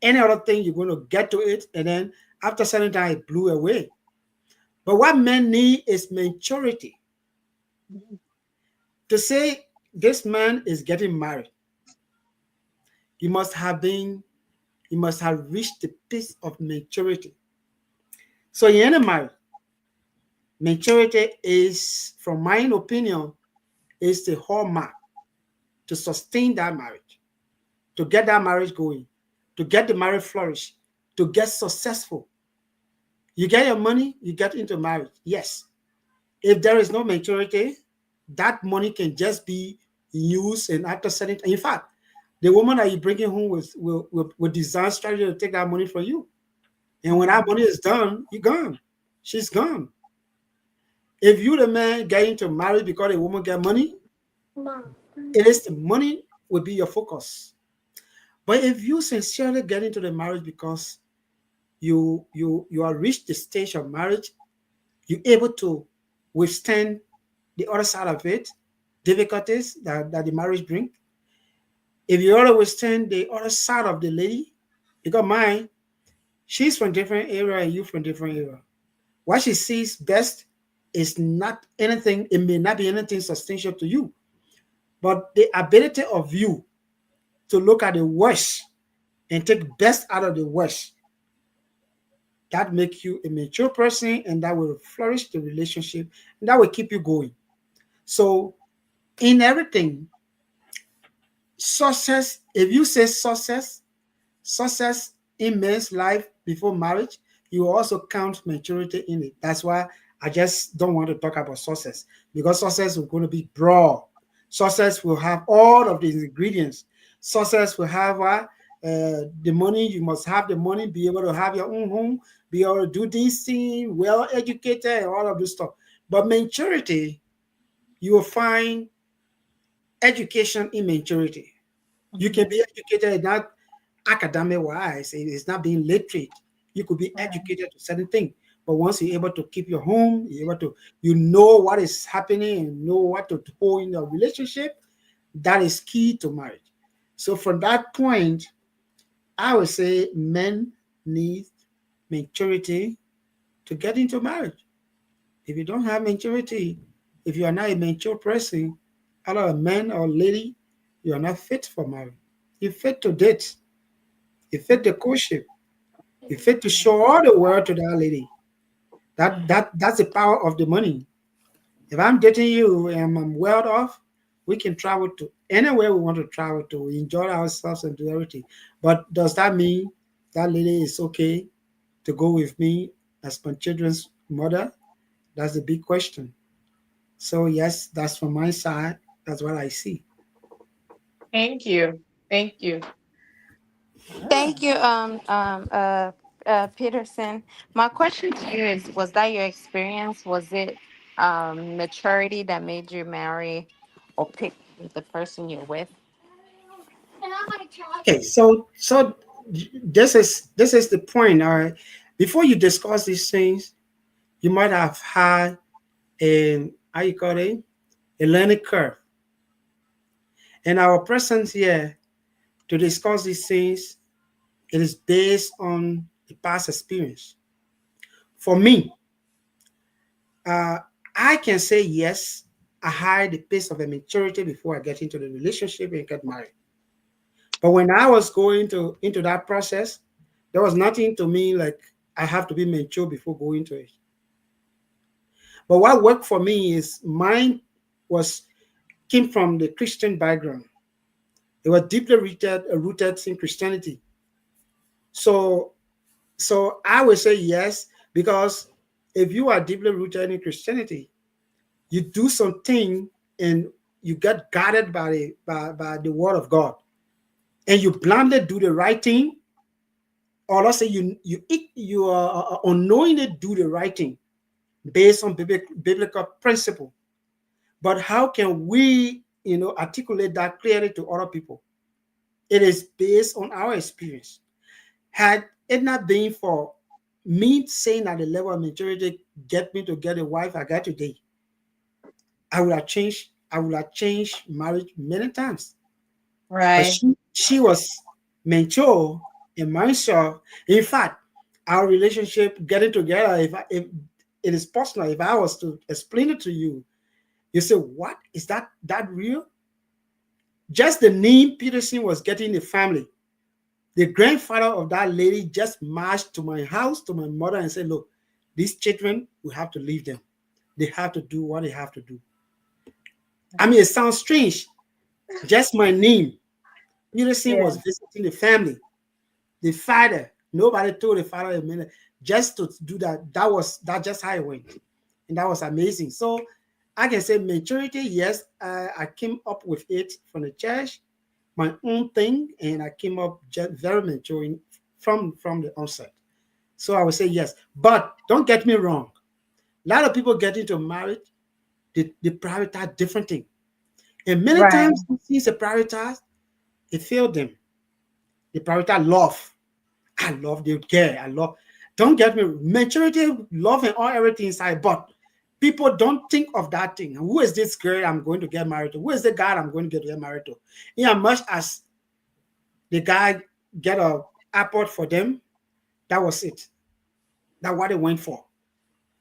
any other thing, you're going to get to it, and then after certain time, it blew away. But what men need is maturity. To say this man is getting married, you must have reached the piece of maturity. So in any marriage, maturity is, from my opinion, is the hallmark to sustain that marriage, to get that marriage going, to get the marriage flourish, to get successful. You get your money, you get into marriage. Yes. If there is no maturity, that money can just be used and after setting. In fact, the woman that you're bringing home will design strategy to take that money from you. And when that money is done, you're gone. She's gone. If you the man getting to marry because a woman get money, it is the money will be your focus. But if you sincerely get into the marriage because you are reached the stage of marriage, you're able to withstand the other side of it, difficulties that the marriage bring. If you want to withstand the other side of the lady, because mine, she's from different area and you from different area. What she sees best is not anything, it may not be anything substantial to you, but the ability of you to look at the worst and take best out of the worst, that make you a mature person and that will flourish the relationship and that will keep you going. So in everything, success, if you say success in men's life before marriage, you also count maturity in it. That's why I just don't want to talk about success, because success is going to be broad. Success will have all of these ingredients. Success will have the money. You must have the money, be able to have your own home, be able to do these things, well educated, and all of this stuff. But maturity, you will find education in maturity. You can be educated, not academic wise, it's not being literate. You could be educated to certain things, but once you're able to keep your home, you're able to, what is happening and know what to do in your relationship, that is key to marriage. So from that point, I would say men need maturity to get into marriage. If you don't have maturity, if you are not a mature person, either a man or lady, you are not fit for marriage. You're fit to date. You're fit to courtship. You're fit to show all the world to that lady. That's the power of the money. If I'm dating you and I'm well off, we can travel to anywhere we want to travel to, enjoy ourselves and do everything. But does that mean that lady is okay to go with me as my children's mother? That's the big question. So yes, that's from my side. That's what I see. Thank you. Thank you. Thank you, Peterson. My question to you is: was that your experience? Was it maturity that made you marry or pick the person you're with? Okay, so this is the point. All right. Before you discuss these things, you might have had a, how you call it, a learning curve. And our presence here to discuss these things, it is based on the past experience. For me, uh, I can say yes, I had the pace of a maturity before I get into the relationship and get married. But when I was going to into that process, there was nothing to me like I have to be mature before going to it. But what worked for me is mine was came from the Christian background. They were deeply rooted in Christianity. So so I would say yes, because if you are deeply rooted in Christianity, you do something and you get guided by the word of God, and you blindly do the right thing, or let's say you unknowingly do the right thing based on biblical principle. But how can we, articulate that clearly to other people? It is based on our experience. Had it not been for me saying at the level of maturity get me to get a wife I got today, I would have changed. I would have changed marriage many times. But Right. she was mature and mature. In fact, our relationship getting together, if it is personal, if I was to explain it to you, you say, "What is that real?" Just the name Peterson was getting the family. The grandfather of that lady just marched to my house, to my mother, and said, "Look, these children, we have to leave them. They have to do what they have to do." I mean, it sounds strange. Just my name. Peterson Yeah. was visiting the family. The father, nobody told the father a minute just to do that. That just how it went. And that was amazing. So I can say maturity, yes, I came up with it from the church, my own thing, and I came up just very mature from the onset. So I would say yes. But don't get me wrong. A lot of people get into marriage, they prioritize different things. And many Right. times things they prioritize, it failed them. They prioritize love. I love the care. I love. Don't get me maturity, love, and all everything inside. But people don't think of that thing. Who is this girl I'm going to get married to? Who is the guy I'm going to get married to? In as much as the guy get a airport for them, that was it. That's what they went for.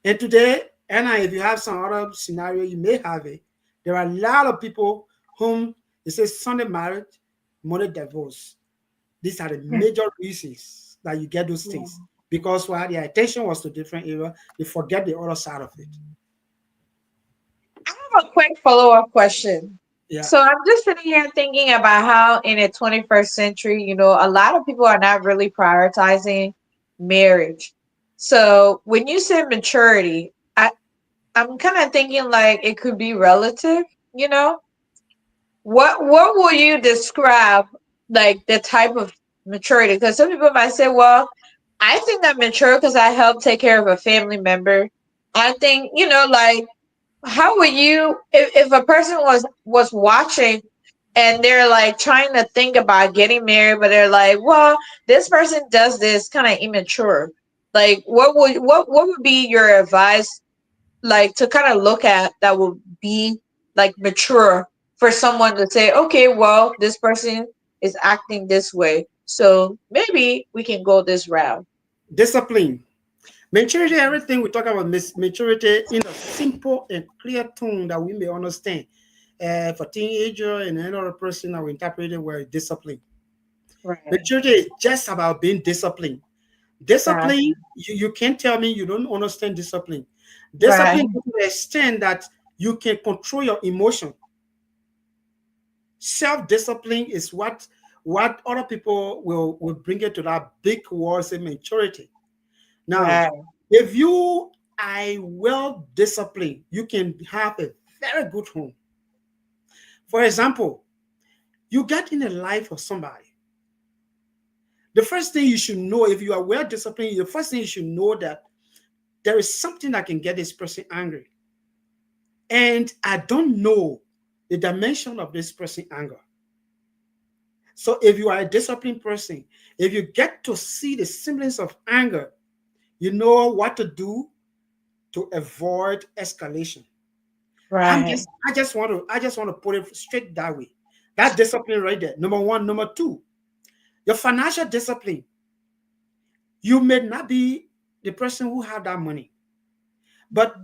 And today, Anna, if you have some other scenario, you may have it. There are a lot of people whom it says Sunday marriage, Monday divorce. These are the major reasons that you get those Yeah. things. Because while their attention was to different area, they forget the other side of it. I have a quick follow-up question. Yeah. So I'm just sitting here thinking about how in the 21st century, a lot of people are not really prioritizing marriage. So when you say maturity, I'm kind of thinking like it could be relative, you know? What will you describe like the type of maturity? Because some people might say, well, I think I'm mature because I help take care of a family member. I think, like how would you if a person was watching and they're like trying to think about getting married, but they're like, well, this person does this kind of immature. Like what would be your advice like to kind of look at that would be like mature for someone to say, okay, well, this person is acting this way. So maybe we can go this route. Discipline. Maturity, everything we talk about maturity in a simple and clear tone that we may understand. For teenager and another person, I will interpret it where discipline. Right. Maturity is just about being disciplined. Gotcha. Discipline, you can't tell me you don't understand discipline. Right. Discipline to the extent that you can control your emotion. Self-discipline is what other people will bring it to that big word say maturity. Now, Right. if you are well disciplined, you can have a very good home. For example, you get in the life of somebody. The first thing you should know, if you are well disciplined, the first thing you should know that there is something that can get this person angry. And I don't know the dimension of this person anger. So if you are a disciplined person, if you get to see the semblance of anger, you know what to do to avoid escalation. Right. I just want to put it straight that way. That discipline right there. Number one, number two. Your financial discipline. You may not be the person who have that money, but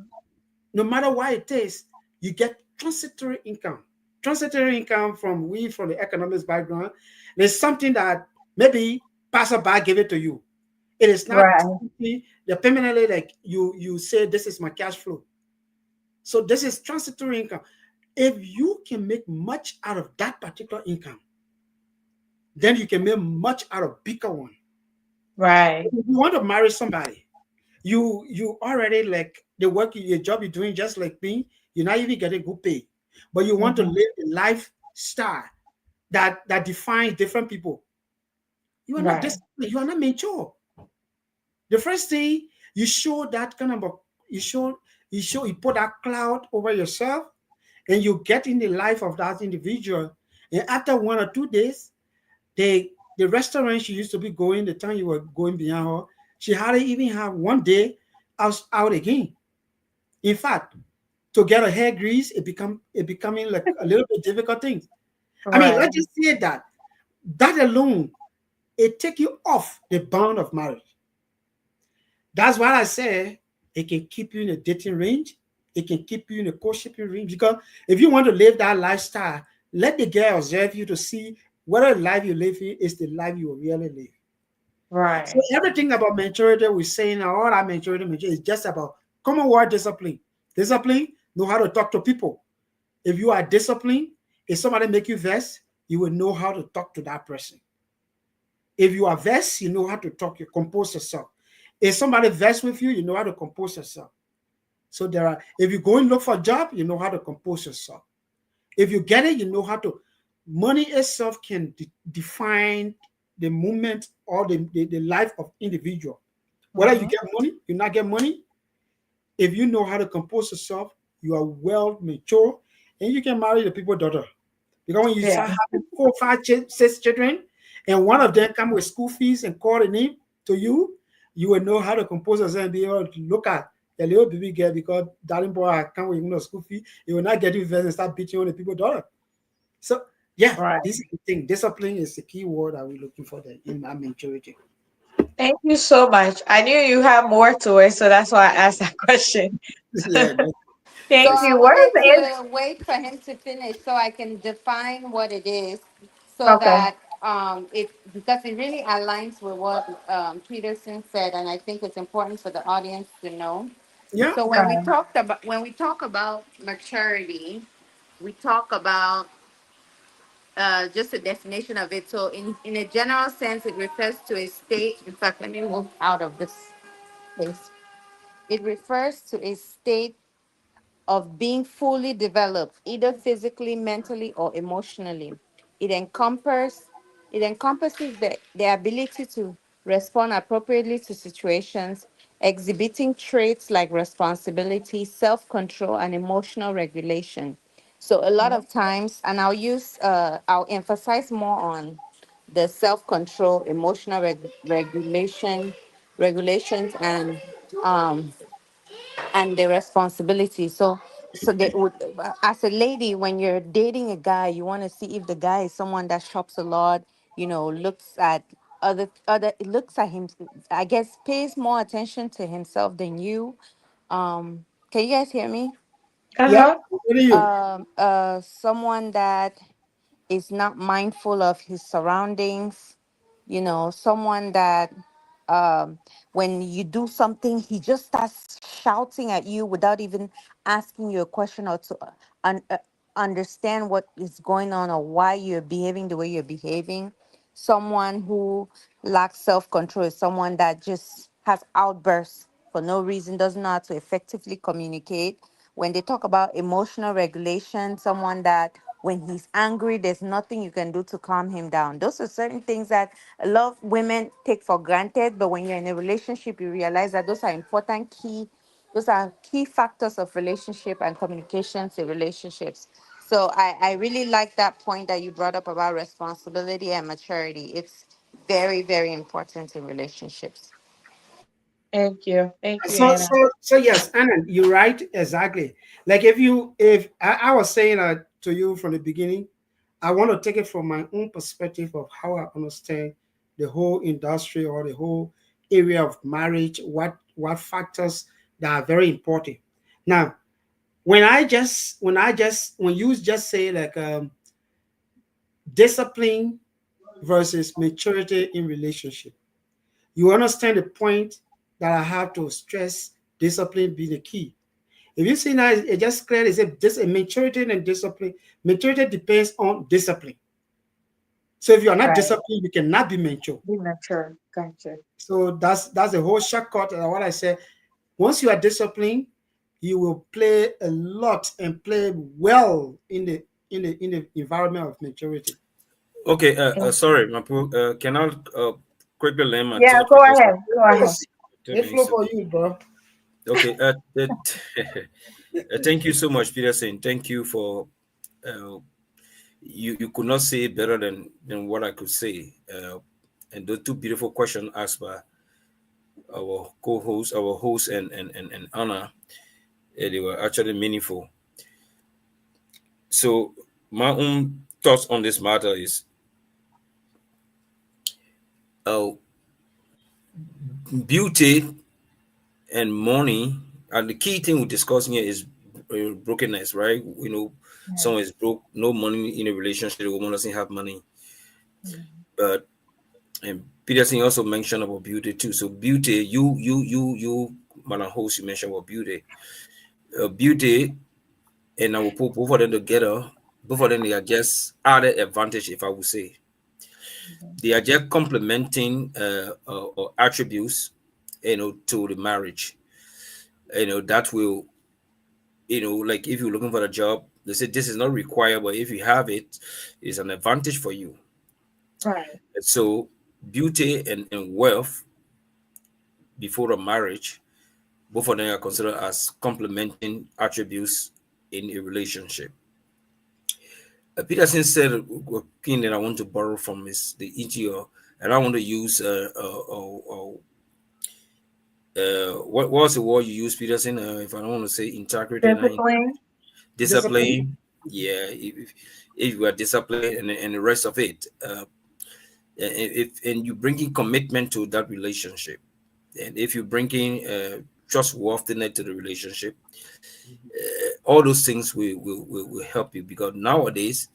no matter what it is, you get transitory income. Transitory income from we from the economics background. There's something that maybe passerby give it to you. It is not Right. something that permanently like you say this is my cash flow. So this is transitory income. If you can make much out of that particular income, then you can make much out of bigger one. Right. If you want to marry somebody, you already like the work your job you're doing just like me, you're not even getting good pay. But you want to Mhm. live a lifestyle that defines different people. You are not Right. disciplined, you are not mature. The first thing you show that kind of you show you put that cloud over yourself and you get in the life of that individual. And after 1 or 2 days, the restaurant she used to be going, the time you were going behind her, she hardly even have one day out again. In fact, to get her hair grease, it becoming like a little bit difficult thing. I mean, Right. let's just say that alone, it take you off the bound of marriage. That's why I say it can keep you in a dating range. It can keep you in a courtship range. Because if you want to live that lifestyle, let the girl observe you to see whether the life you live in is the life you will really live. So Right. everything about maturity we're saying, all that maturity is just about common word discipline. Discipline, know how to talk to people. If you are disciplined, if somebody make you vex, you will know how to talk to that person. If you are vexed, you know how to talk, you compose yourself. If somebody vexed with you, you know how to compose yourself. So there are, if you go and look for a job, you know how to compose yourself. If you get it, you know how to. Money itself can define the movement or the life of individual. Whether you Mhm. get money, you not get money. If you know how to compose yourself, you are well mature, and you can marry the people's daughter. Because when you Yeah. start having 4, 5, 6 children, and one of them come with school fees and call the name to you, you will know how to compose yourself and be able to look at the little baby girl because darling boy I come with school fee. You will not get you first and start beating on the people's daughter. So yeah, Right. this is the thing. Discipline is the key word that we're looking for there in that maturity. Thank you so much. I knew you had more to it, so that's why I asked that question. Yeah, So Thank I you. What is wanted the to wait for him to finish so I can define what it is, so okay? that it because it really aligns with what Peterson said, and I think it's important for the audience to know. yeah. So Right. when we talk about maturity, we talk about just a definition of it. So in a general sense, it refers to a state. In fact, let me move out of this place. It refers to a state of being fully developed, either physically, mentally, or emotionally. It encompasses the ability to respond appropriately to situations, exhibiting traits like responsibility, self-control, and emotional regulation. So a lot of times, and I'll emphasize more on the self-control, emotional regulations, and the responsibility. So they would, as a lady, when you're dating a guy, you want to see if the guy is someone that shops a lot, looks at looks at him, I guess, pays more attention to himself than you. Can you guys hear me? Yeah. Uh-huh. What are you? Someone that is not mindful of his surroundings, someone that when you do something, he just starts shouting at you without even asking you a question or to understand what is going on or why you're behaving the way you're behaving. Someone who lacks self-control is someone that just has outbursts for no reason, doesn't know how to effectively communicate. When they talk about emotional regulation, someone that when he's angry, there's nothing you can do to calm him down. Those are certain things that a lot of women take for granted, but when you're in a relationship, you realize that those are key factors of relationship and communications in relationships. So I really like that point that you brought up about responsibility and maturity. It's very, very important in relationships. Thank you. Thank you, So, Anna. so yes, Anna, you're right, exactly. Like if I was saying to you from the beginning, I want to take it from my own perspective of how I understand the whole industry or the whole area of marriage, what factors that are very important. Now, when you just say like discipline versus maturity in relationship, you understand the point that I have to stress discipline being the key. If you see now, it just clearly says this maturity and discipline. Maturity depends on discipline. So if you are not Right. disciplined, you cannot be mature. Be mature. Gotcha. So that's the whole shortcut. What I said. Once you are disciplined, you will play a lot and play well in the environment of maturity. Okay, sorry, Mapu. Can I quickly land my Yeah, thought go because ahead. Go ahead. Yes, 2 it flow minutes. for you, bro. Okay, thank you so much, Peterson. Thank you for you could not say better than what I could say. And those two beautiful questions asked by our co-host, our host, and Anna, they were actually meaningful. So my own thoughts on this matter is, uh, beauty and money, and the key thing we're discussing here is brokenness, right? Someone is broke, no money in a relationship, the woman doesn't have money. But and Peterson also mentioned about beauty too. So beauty, you, Madam Host, you mentioned about beauty. Beauty, and I will put both of them together. Both of them, they are just added advantage, if I would say. They are just complementing or attributes, to the marriage. That will, like if you're looking for a job, they say this is not required, but if you have it, it's an advantage for you. Right. So beauty and wealth before a marriage, both of them are considered as complementing attributes in a relationship. Peterson said a thing that I want to borrow from is the ETO, and I want to use what was the word you use, Peterson? If I don't want to say integrity, Discipline. discipline. Yeah, if you are disciplined and the rest of it, if and you bringing commitment to that relationship, and if you bringing trustworthiness to the relationship, all those things will help you, because nowadays,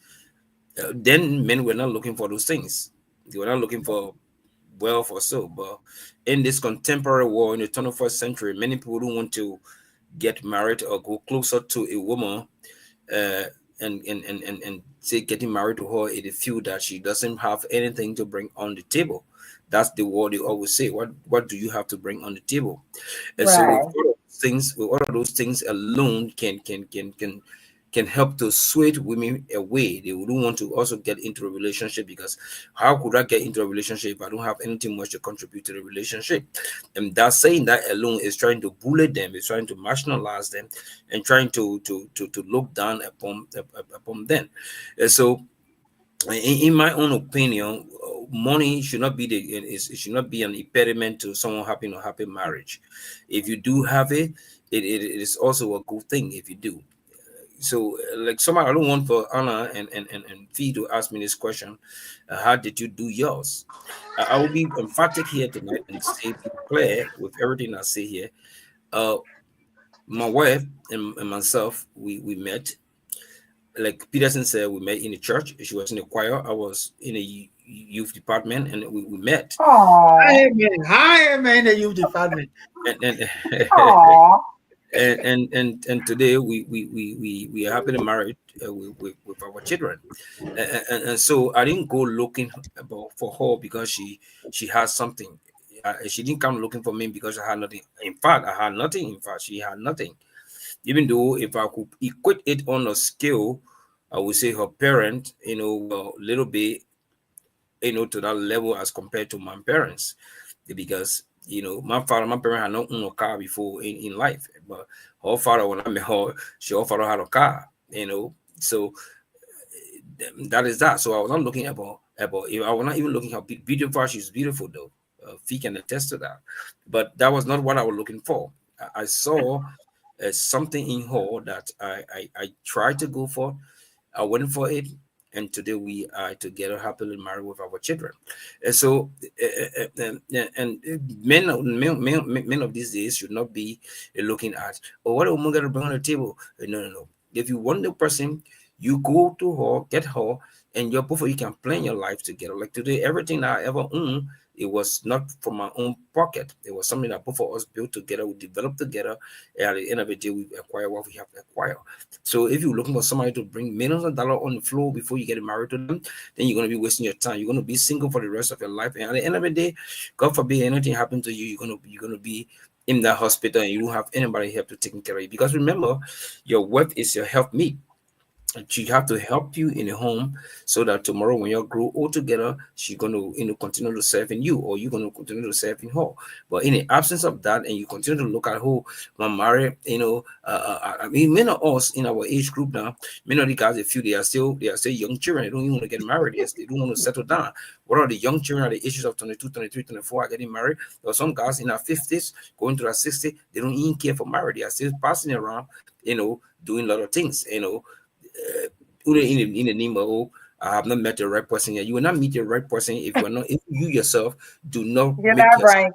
then men were not looking for those things. They were not looking for wealth or so. But in this contemporary world, in the 21st century, many people don't want to get married or go closer to a woman, and say getting married to her, it feel that she doesn't have anything to bring on the table. That's the word they always say. What do you have to bring on the table? And so Right. with all of those things alone can help to sway women away. They wouldn't want to also get into a relationship, because how could I get into a relationship if I don't have anything much to contribute to the relationship? And that saying that alone is trying to bully them, is trying to marginalize them, and trying to look down upon them. And so, in my own opinion, money should not be it should not be an impediment to someone having a happy marriage. If you do have it, it is also a good thing if you do. So, like somebody, I don't want for Anna and Fee to ask me this question. How did you do yours? I will be emphatic here tonight and say, be clear with everything I say here. My wife and myself, we met. Like Peterson said, we met in the church. She was in the choir. I was in a youth department, and we met. Hi, Aww. man. Hi, man. The youth department. And Aww. and today we are happily married, with our children, and so I didn't go looking for her because she has something. She didn't come looking for me because I had nothing. In fact, I had nothing. In fact, she had nothing. Even though if I could equate it on a scale, I would say her parent, a little bit, to that level as compared to my parents, because my parent had not owned a car before in life, but her father, when I met her, her father had a car, so that is that. So I was not looking about I was not even looking how beautiful she's beautiful though. Fee can attest to that, but that was not what I was looking for. I saw something in her that I tried to go for. I went for it, and today we are together happily married with our children. And so men of these days should not be looking at, oh, what are we going to bring on the table? No. If you want the person, you go to her, get her, and your both of you can plan your life together. Like today, everything that I ever own, it was not from my own pocket. It was something that both of us built together, we developed together, and at the end of the day, we acquire what we have to acquire. So if you're looking for somebody to bring millions of dollars on the floor before you get married to them, then you're going to be wasting your time. You're going to be single for the rest of your life, and at the end of the day, God forbid anything happens to you, you're going to be in that hospital and you don't have anybody here to take care of you. Because remember, your wealth is your health meat. She have to help you in the home so that tomorrow when you grow old together, she's going to continue to serve in you, or you're going to continue to serve in her. But in the absence of that, and you continue to look at who when married, I mean, many of us in our age group now, many of the guys, they are still young children. They don't even want to get married. Yes, they don't want to settle down. What are the young children at the ages of 22, 23, 24 are getting married? There are some guys in their 50s going to their 60s. They don't even care for marriage. They are still passing around, doing a lot of things, in the name of, oh, I have not met the right person yet. You will not meet the right person if you yourself do not You're make that yourself right.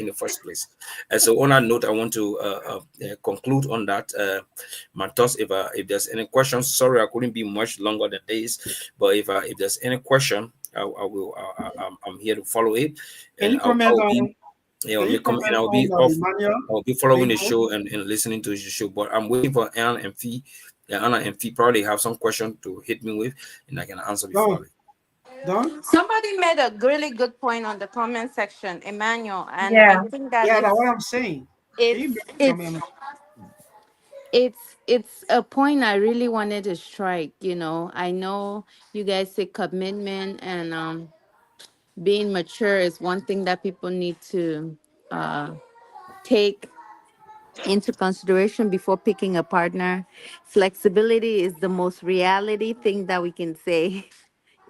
in the first place. And so on that note, I want to conclude on that. My thoughts. If there's any questions, sorry I couldn't be much longer than this, but if there's any question, I will. I'm here to follow it, Can and you comment on? Can you and comment on Emmanuel? I'll be following the Rainbow? show and listening to the show. But I'm waiting for Anna and Fee. Yeah, Anna and Fee probably have some question to hit me with, and I can answer before. Don? Somebody made a really good point on the comment section, Emmanuel, and I Yeah. think that Yeah, that's what I'm saying. Can you it's make a it's comment? it's a point I really wanted to strike. I know you guys say commitment and being mature is one thing that people need to uh, take into consideration before picking a partner. Flexibility is the most reality thing that we can say.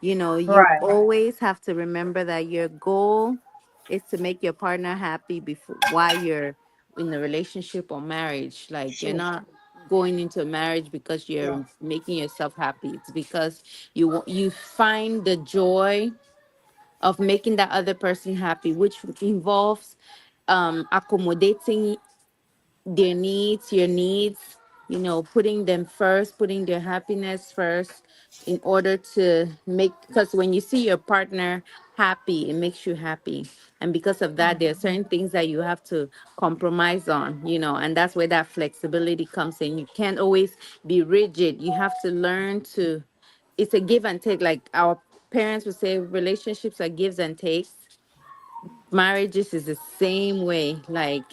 You Right. always have to remember that your goal is to make your partner happy before while you're in a relationship or marriage. Like you're Sure. not going into a marriage because Yeah. you're making yourself happy. It's because you find the joy of making that other person happy, which involves accommodating their needs, your needs, putting them first, putting their happiness first in order to make, because when you see your partner happy, it makes you happy. And because of that, there are certain things that you have to compromise on, and that's where that flexibility comes in. You can't always be rigid. You have to learn to, it's a give and take. Like our parents would say, relationships are gives and takes. Marriages is the same way. Like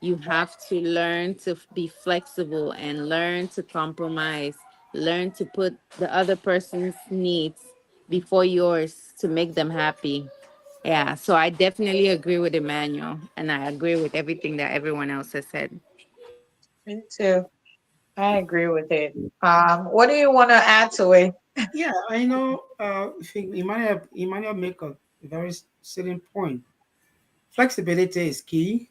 you have to learn to be flexible and learn to compromise, learn to put the other person's needs before yours to make them happy. Yeah, so I definitely agree with Emmanuel, and I agree with everything that everyone else has said. Me too. I agree with it. What do you want to add to it? Yeah, I know. I think Emmanuel make a very certain point. Flexibility is key.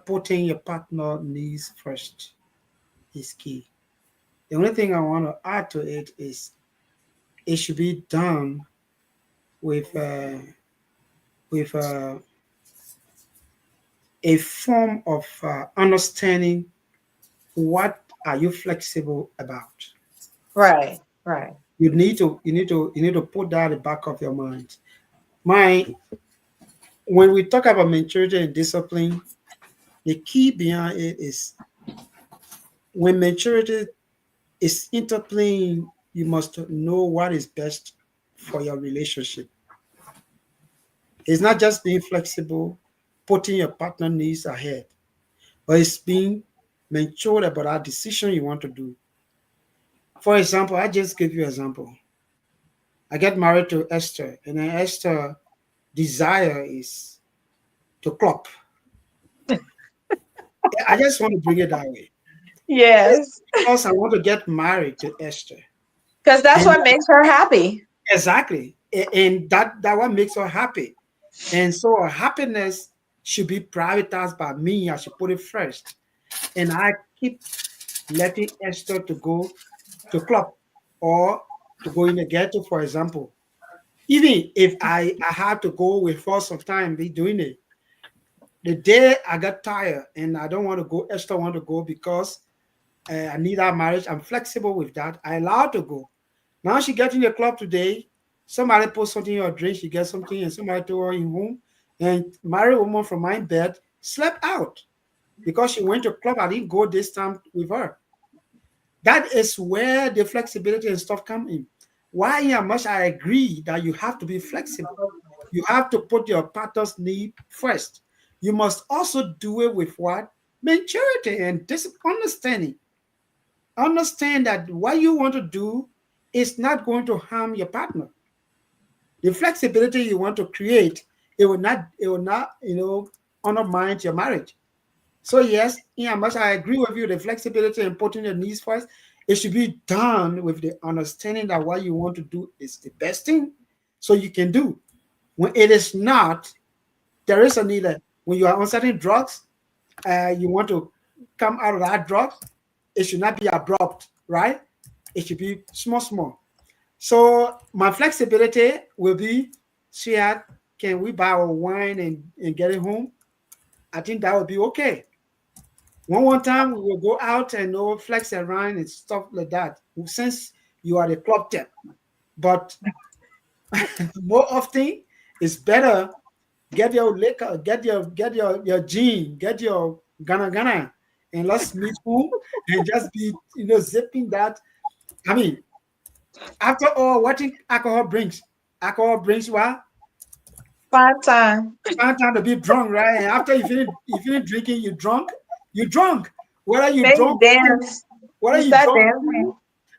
Putting your partner needs first is key. The only thing I want to add to it is it should be done with with a form of understanding what are you flexible about. Right. Right. You need to put that at the back of your mind. My When we talk about maturity and discipline, the key behind it is when maturity is interplaying, you must know what is best for your relationship. It's not just being flexible, putting your partner needs ahead, but it's being mature about that decision you want to do. For example, I just give you an example. I get married to Esther, and then Esther desire is to club. I just want to bring it that way. It's Yes. because I want to get married to Esther. Because that's And what makes her happy. exactly. And that what makes her happy. And so her happiness should be prioritized by me. I should put it first. And I keep letting Esther to go to club or to go in the ghetto, for example. Even if I have to go with for some time, be doing it. The day I got tired and I don't want to go, Esther want to go because I need our marriage. I'm flexible with that. I allow her to go. Now she get in the club today. Somebody put something in her drink. She gets something, and somebody took her in home. And married woman from my bed slept out because she went to club. I didn't go this time with her. That is where the flexibility and stuff come in. Why how much I agree that you have to be flexible. You have to put your partner's need first. You must also do it with what? Maturity and understanding. Understand that what you want to do is not going to harm your partner. The flexibility you want to create, it will not, undermine your marriage. So yes, yeah, much I agree with you. The flexibility and putting your needs first, it should be done with the understanding that what you want to do is the best thing, so you can do. When it is not, there is a need that when you are on certain drugs, you want to come out of that drug, it should not be abrupt, right? It should be small, small. So my flexibility will be, sweetheart, can we buy our wine and get it home? I think that would be okay. One time we will go out and flex around and stuff like that. Since you are the club tip, but more often it's better get your liquor, get your gin, get your Ghana, and let's meet home and just be zipping that. I mean, after all, what think alcohol brings? Alcohol brings what? Fun time. Fun time to be drunk, right? And after you finish drinking, you drunk. Whether you Then you drunk, dance. whether You you start drunk, dancing.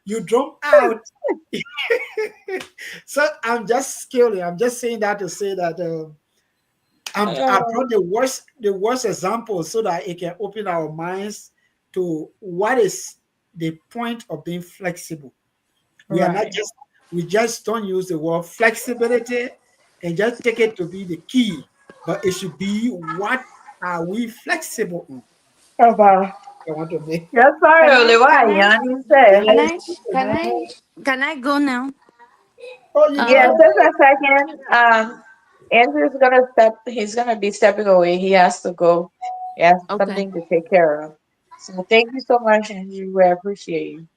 you drunk out. So I'm just scaling. I'm just saying that to say that I Oh, brought the worst example so that it can open our minds to what is the point of being flexible. We are not right. just we just don't use the word flexibility and just take it to be the key, but it should be what are we flexible on? Oh, wow. I want to make. That's Can probably I? why Can I? Yanni said. Can Yes. I? Can I? Can I go now? Oh, you can Yeah, Um. go. just a second. Andrew's gonna step. He's gonna be stepping away. He has to go. He has Okay. something to take care of. So thank you so much, Andrew. We appreciate you.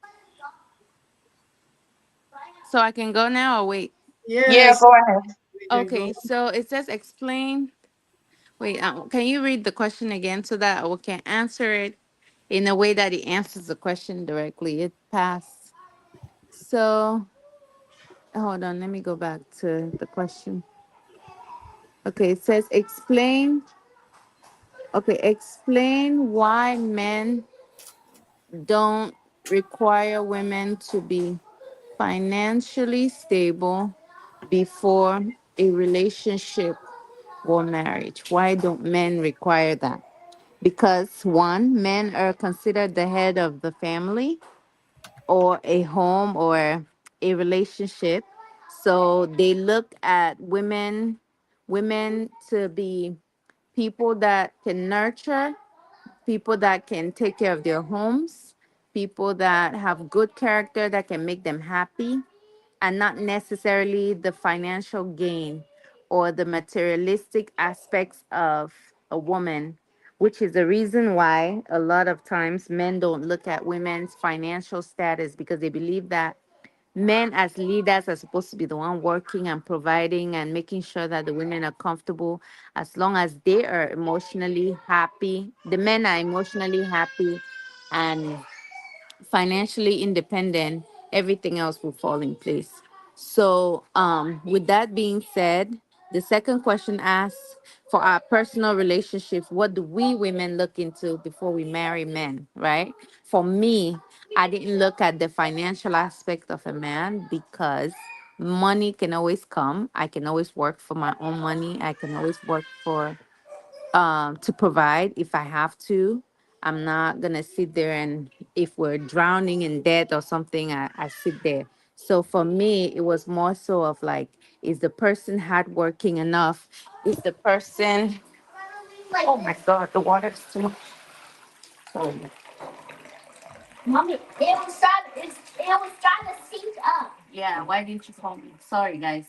So I can go now or wait? Yeah, Yes, go ahead. we can go. Okay. So it says explain. Wait. Can you read the question again so that we can answer it in a way that it answers the question directly? It passed. So hold on. Let me go back to the question. Okay. It says explain. Okay. Explain why men don't require women to be financially stable before a relationship or marriage. Why don't men require that? Because one, men are considered the head of the family or a home or a relationship. So they look at women to be people that can nurture, people that can take care of their homes, people that have good character that can make them happy, and not necessarily the financial gain or the materialistic aspects of a woman, which is the reason why a lot of times men don't look at women's financial status because they believe that men as leaders are supposed to be the one working and providing and making sure that the women are comfortable. As long as they are emotionally happy, the men are emotionally happy and financially independent, everything else will fall in place. So, with that being said, the second question asks, for our personal relationships, what do we women look into before we marry men, right? For me, I didn't look at the financial aspect of a man because money can always come. I can always work for my own money. I can always work for to provide if I have to. I'm not gonna sit there and if we're drowning in debt or something, I sit there. So for me, it was more so of like, is the person hardworking enough? Is the person, oh my God, the water's too, sorry. Mommy, it was trying to seat up. Yeah, why didn't you call me? Sorry, guys.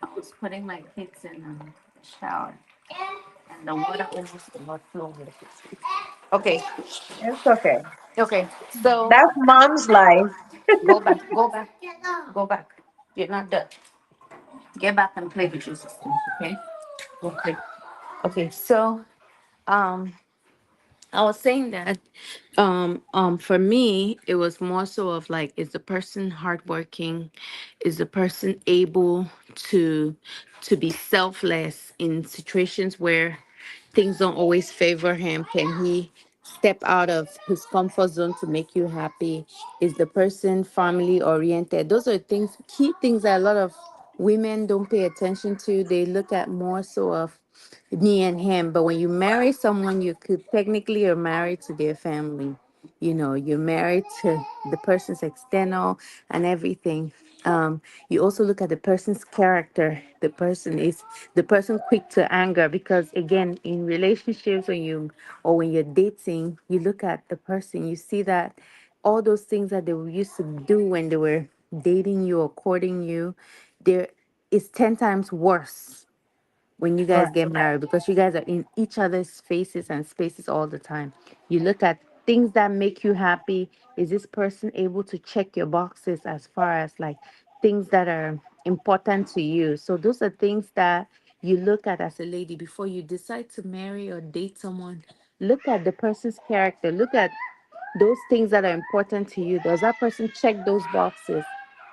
I was putting my kids in the shower, and the water almost overflowed. Okay, It's okay. okay. So That's mom's life. go back, go back, go back. You're not done. Get back and play with your sister. Okay. Okay. Okay. So um I was saying that for me it was more so of like, is the person hardworking, is the person able to to be selfless in situations where things don't always favor him, can he step out of his comfort zone to make you happy, is the person family oriented. Those are things, key things that a lot of women don't pay attention to. They look at more so of me and him. But when you marry someone, you could technically you're married to their family. You know, you're married to the person's external and everything. You also look at the person's character. The person quick to anger, because again, in relationships, when you're dating, you look at the person, you see that all those things that they used to do when they were dating you or courting you, there is 10 times worse when you Right. guys get married, because you guys are in each other's faces and spaces all the time. You look at things that make you happy. Is this person able to check your boxes as far as like things that are important to you? So those are things that you look at as a lady before you decide to marry or date someone. Look at the person's character. Look at those things that are important to you. Does that person check those boxes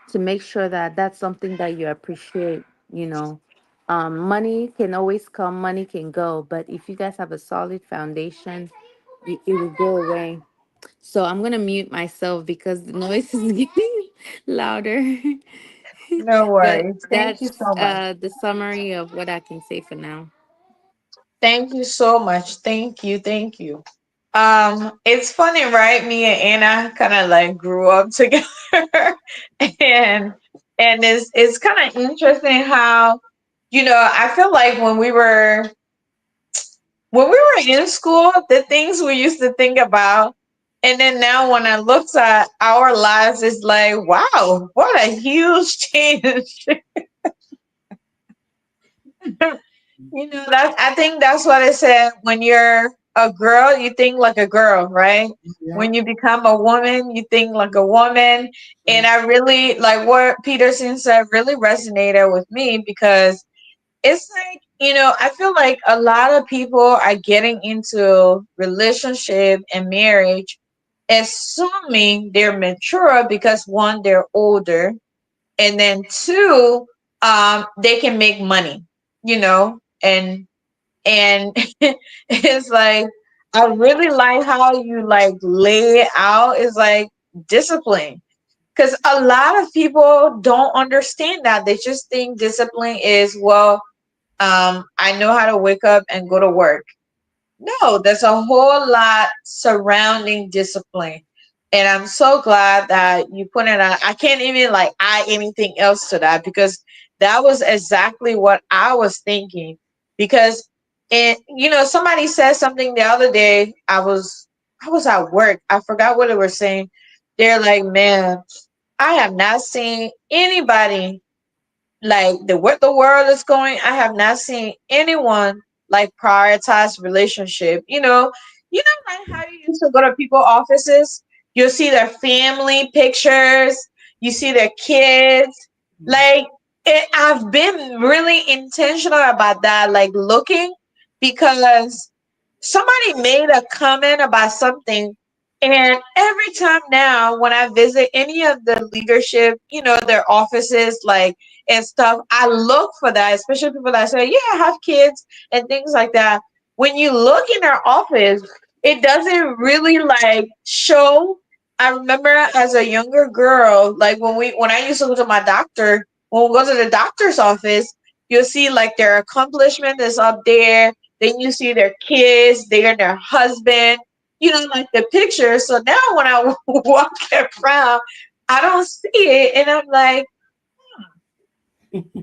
to make sure that that's something that you appreciate? You know, money can always come, money can go, but if you guys have a solid foundation, it will go away. So I'm gonna mute myself because the noise is getting louder. No But worries. Thank you that's so much. the summary of what I can say for now. Thank you so much. Thank you. Thank you. It's funny, right? Me and Anna kind of like grew up together, and it's kind of interesting how, I feel like when we were in school, the things we used to think about, and then now when I look at our lives, it's like, wow, what a huge change. That I think that's what I said. When you're a girl, you think like a girl, right? Yeah. When you become a woman, you think like a woman. And Yeah. I really like what Peterson said really resonated with me because it's like, I feel like a lot of people are getting into relationship and marriage assuming they're mature because one, they're older, and then two, they can make money, and it's like I really like how you like lay it out is like discipline, because a lot of people don't understand that. They just think discipline is, well, I know how to wake up and go to work. No, there's a whole lot surrounding discipline. And I'm so glad that you put it on. I can't even like add anything else to that because that was exactly what I was thinking. Because somebody said something the other day. I was at work. I forgot what they were saying. They're like, man, I have not seen anybody like what the world is going. I have not seen anyone like prioritize relationship. Like how you used to go to people offices, you'll see their family pictures, you see their kids. Like I've been really intentional about that, like looking, because somebody made a comment about something, and every time now when I visit any of the leadership, their offices, like, and stuff, I look for that, especially people that say, yeah, I have kids and things like that. When you look in their office, it doesn't really like show. I remember as a younger girl, like when I used to go to my doctor, when we go to the doctor's office, you'll see like their accomplishment is up there. Then you see their kids, they and their husband, like the pictures. So now when I walk around, I don't see it. And I'm like,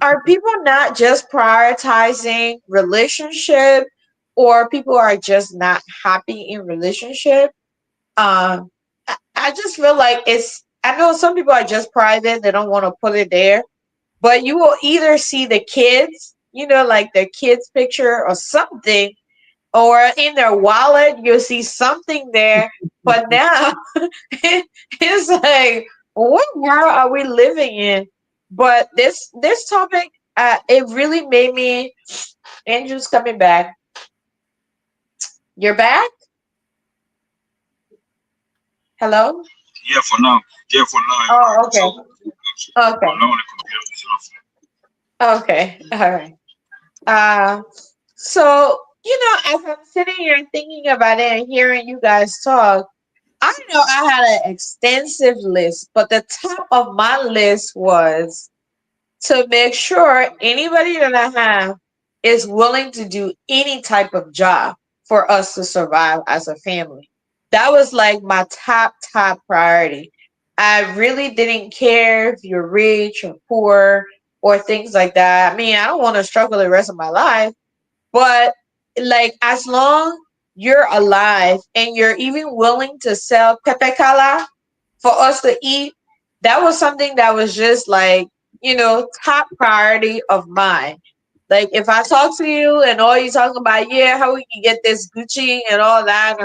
are people not just prioritizing relationship, or people are just not happy in relationship? Um, I just feel like I know some people are just private, they don't want to put it there, but you will either see the kids, like their kids' picture or something, or in their wallet, you'll see something there. But now it's like, what world are we living in? But this topic, it really made me. Andrew's coming back. You're back? Hello? Yeah, for now. Yeah, for now. Oh, okay. For Okay. now, the computer is off. Okay. All right. So, as I'm sitting here thinking about it and hearing you guys talk, I know I had an extensive list, but the top of my list was to make sure anybody that I have is willing to do any type of job for us to survive as a family. That was like my top priority. I really didn't care if you're rich or poor or things like that. I mean, I don't want to struggle the rest of my life, but like as long you're alive and you're even willing to sell pepe kala for us to eat, that was something that was just like, top priority of mine. Like if I talk to you and all you talking about, yeah, how we can get this Gucci and all that,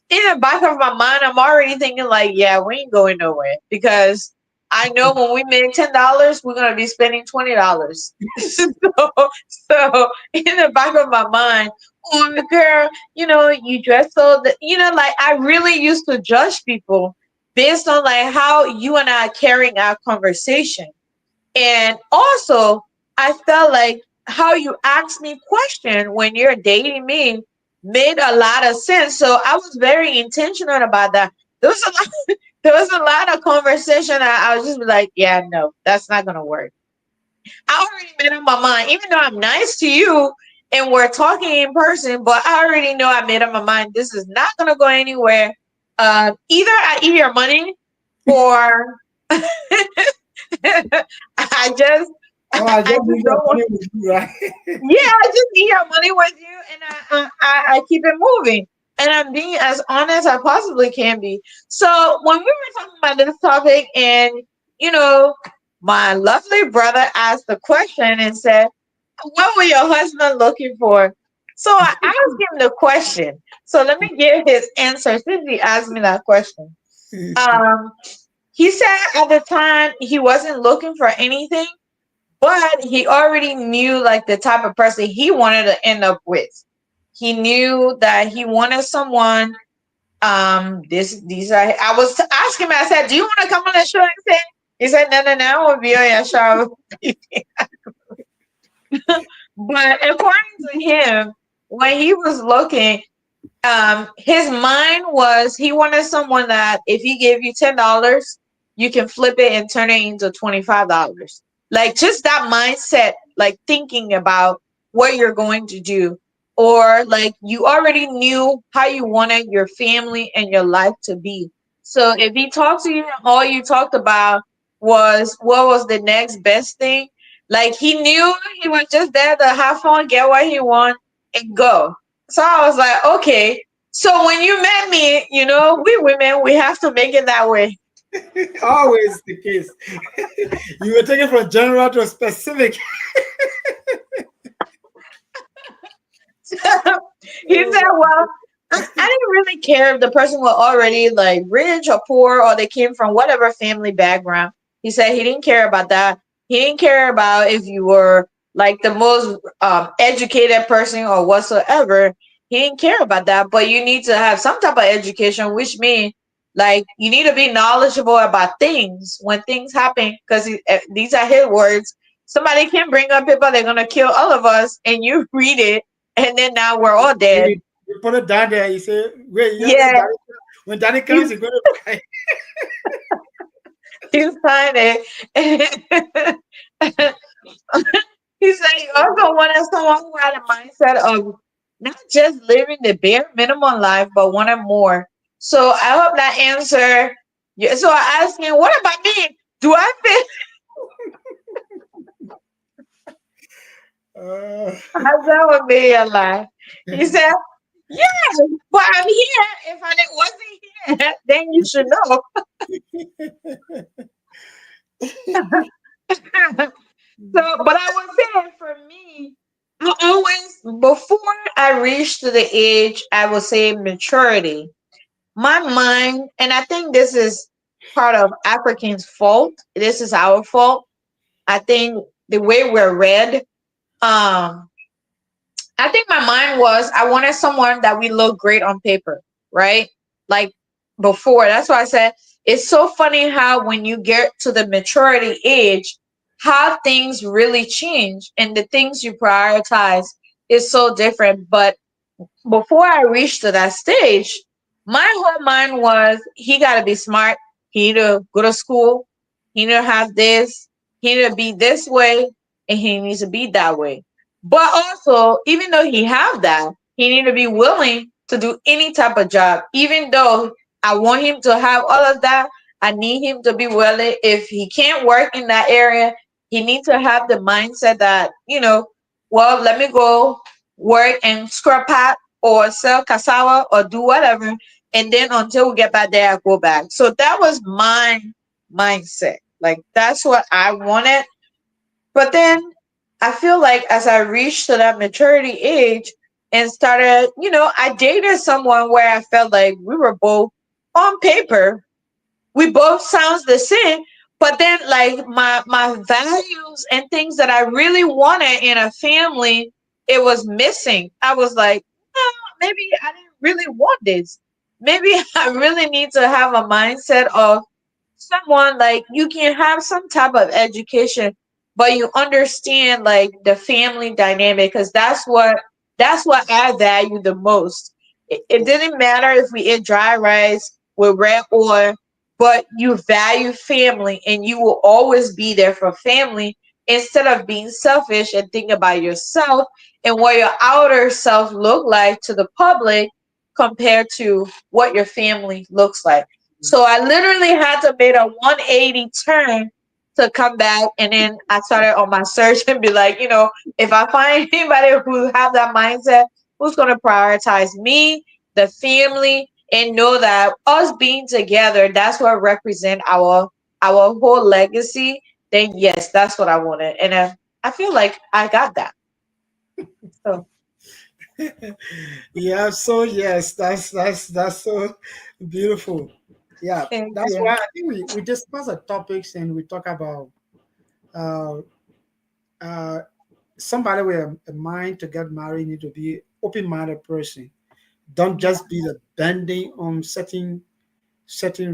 in the back of my mind, I'm already thinking like, yeah, we ain't going nowhere because I know when we make $10, we're gonna be spending $20. so in the back of my mind, oh girl, you dress so that like I really used to judge people based on like how you and I are carrying our conversation. And also, I felt like how you asked me question when you're dating me made a lot of sense. So I was very intentional about that. There was a lot, there was a lot of conversation. I was just like, yeah, no, that's not gonna work. I already made up my mind, even though I'm nice to you and we're talking in person, but I already know I made up my mind. This is not gonna go anywhere. Either I eat your money or I just Oh, I I just just need your don't want. money with you, right? Yeah, I just need your money with you, and I keep it moving, and I'm being as honest as I possibly can be. So when we were talking about this topic, and you know, my lovely brother asked the question and said, "What were your husband looking for?" So I asked him the question. So let me give his answer since he asked me that question. Um, he said at the time he wasn't looking for anything, but he already knew like the type of person he wanted to end up with. He knew that he wanted someone. These are. I was asking him. I said, "Do you want to come on the show?" And say, he said, "No, no, no, I won't be on your show." But according to him, when he was looking, his mind was he wanted someone that if he gave you $10, you can flip it and turn it into $25. Like just that mindset, like thinking about what you're going to do, or like you already knew how you wanted your family and your life to be. So if he talked to you, and all you talked about was what was the next best thing. Like he knew he was just there to have fun, get what he want, and go. So I was like, okay. So when you met me, we women, we have to make it that way. Always the case. You were taken from general to specific. He said, well, I didn't really care if the person was already like rich or poor or they came from whatever family background. He said he didn't care about that. He didn't care about if you were like the most educated person or whatsoever. He didn't care about that. But you need to have some type of education, which means like you need to be knowledgeable about things when things happen because these are his words. Somebody can bring up people, they're going to kill all of us, and you read it, and then now we're all dead. You put it down there. You say, "Wait, you Yeah, Daddy, when Daddy comes, he's going to cry." you sign it. He said he also wanted someone who had a mindset of not just living the bare minimum life, but wanted more. So I hope that answer. Yeah. So I asked him, "What about me? Do I fit?" Uh, I said, "That would be a lie." He said, Yeah, but I'm here. If I wasn't here, then you should know. So, but I was saying for me, I always, before I reached to the age, I would say maturity, my mind, and I think this is part of Africans' fault. This is our fault. I think the way we're read, um, I think my mind was I wanted someone that we look great on paper, right? Like before. That's why I said it's so funny how when you get to the maturity age, how things really change and the things you prioritize is so different. But before I reached to that stage, my whole mind was he got to be smart. He need to go to school. He need to have this. He need to be this way, and he needs to be that way. But also, even though he have that, he need to be willing to do any type of job. Even though I want him to have all of that, I need him to be willing. If he can't work in that area, he needs to have the mindset that well, let me go work and scrap pot or sell cassava or do whatever. And then until we get back there, I go back. So that was my mindset. Like that's what I wanted. But then I feel like as I reached to that maturity age and started, I dated someone where I felt like we were both on paper, we both sounds the same, but then like my values and things that I really wanted in a family, it was missing. I was like, "Oh, maybe I didn't really want this. Maybe I really need to have a mindset of someone like you can have some type of education, but you understand like the family dynamic because that's what I value the most. It didn't matter if we eat dry rice with red oil, but you value family and you will always be there for family instead of being selfish and think about yourself and what your outer self look like to the public compared to what your family looks like. So I literally had to make a 180 turn to come back, and then I started on my search and be like, if I find anybody who have that mindset, who's going to prioritize me, the family, and know that us being together, that's what represent our whole legacy. Then yes, that's what I wanted, and I feel like I got that. So Yeah, so yes, that's so beautiful. Yeah, thank that's you. why I think we discuss the topics and we talk about uh uh somebody with a mind to get married need to be open-minded person. Don't Yeah, just be the bending on certain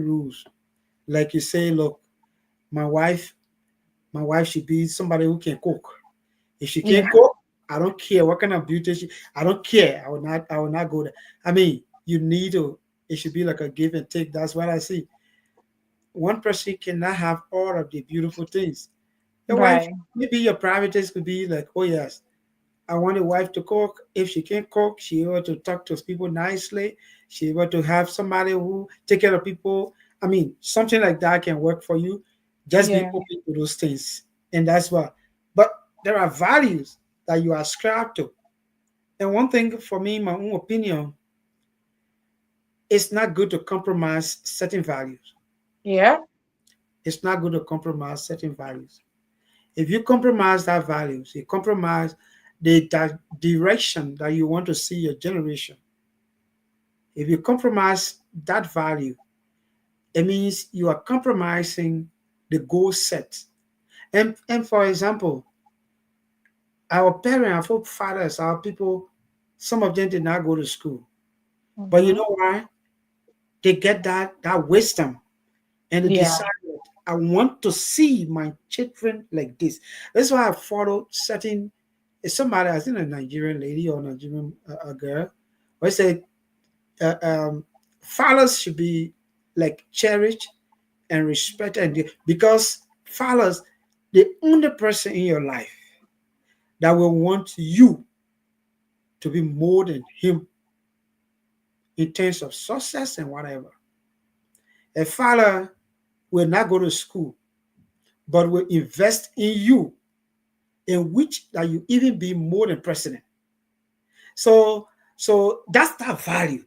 rules. Like you say, look, my wife, my wife should be somebody who can cook. If she yeah, can't cook, I don't care what kind of beauty she. I don't care. I will not go there. I mean, you need to. It should be like a give and take. That's what I see. One person cannot have all of the beautiful things. Your wife, right. maybe your priorities could be like, oh yes, I want a wife to cook. If she can't cook, she able to talk to people nicely. She able to have somebody who take care of people. I mean, something like that can work for you. Just be Yeah, open to those things, and that's what. But there are values that you ascribe to. And one thing for me, my own opinion, it's not good to compromise certain values. yeah, It's not good to compromise certain values. If you compromise that values, you compromise the direction that you want to see your generation. If you compromise that value, it means you are compromising the goal set. And for example, our parents, our fathers, our people, some of them did not go to school. But you hmm, know why? They get that wisdom and they yeah, decided, I want to see my children like this. That's why I follow certain. It's somebody, I think a Nigerian lady or Nigerian a girl, where said fathers should be like cherished and respected, because fathers, the only person in your life that will want you to be more than him in terms of success and whatever. A father will not go to school, but will invest in you, in which that you even be more than president. So So that's that value.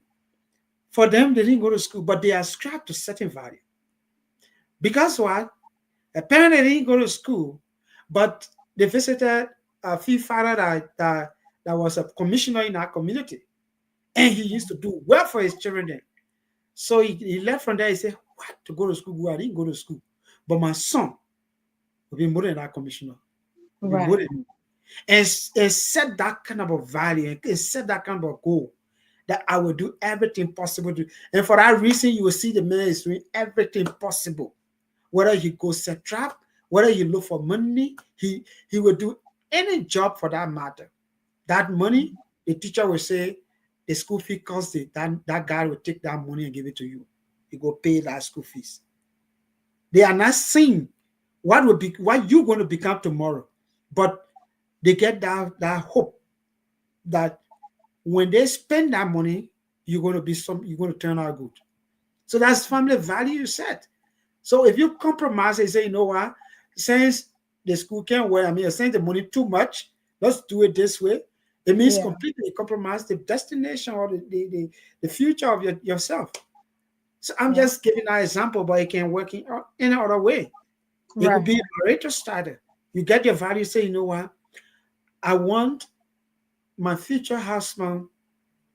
For them, they didn't go to school, but they ascribe to certain value. Because what? Apparently, they didn't go to school, but they visited a few father that was a commissioner in our community. And he used to do well for his children then. So he left from there. He said, what? To go to school? Well, I didn't go to school. But my son will be more than that commissioner. Will be more Right. than, and set that kind of a value and set that kind of a goal that I will do everything possible to. And for that reason, you will see the man is doing everything possible. Whether he goes set trap, whether he look for money, he will do any job for that matter. That money, the teacher will say, the school fee costs it. That guy will take that money and give it to you. You go pay that school fees. They are not seeing what you're going to become tomorrow, but they get that hope that when they spend that money, you're going to turn out good. So that's family value set. So if you compromise and say, you know what, since the school can't work, since the money too much, let's do it this way. It means completely compromise the destination or the future of yourself. So I'm just giving that example, but it can work in another way. It could be a narrator starter. You get your value, say, you know what, I want my future husband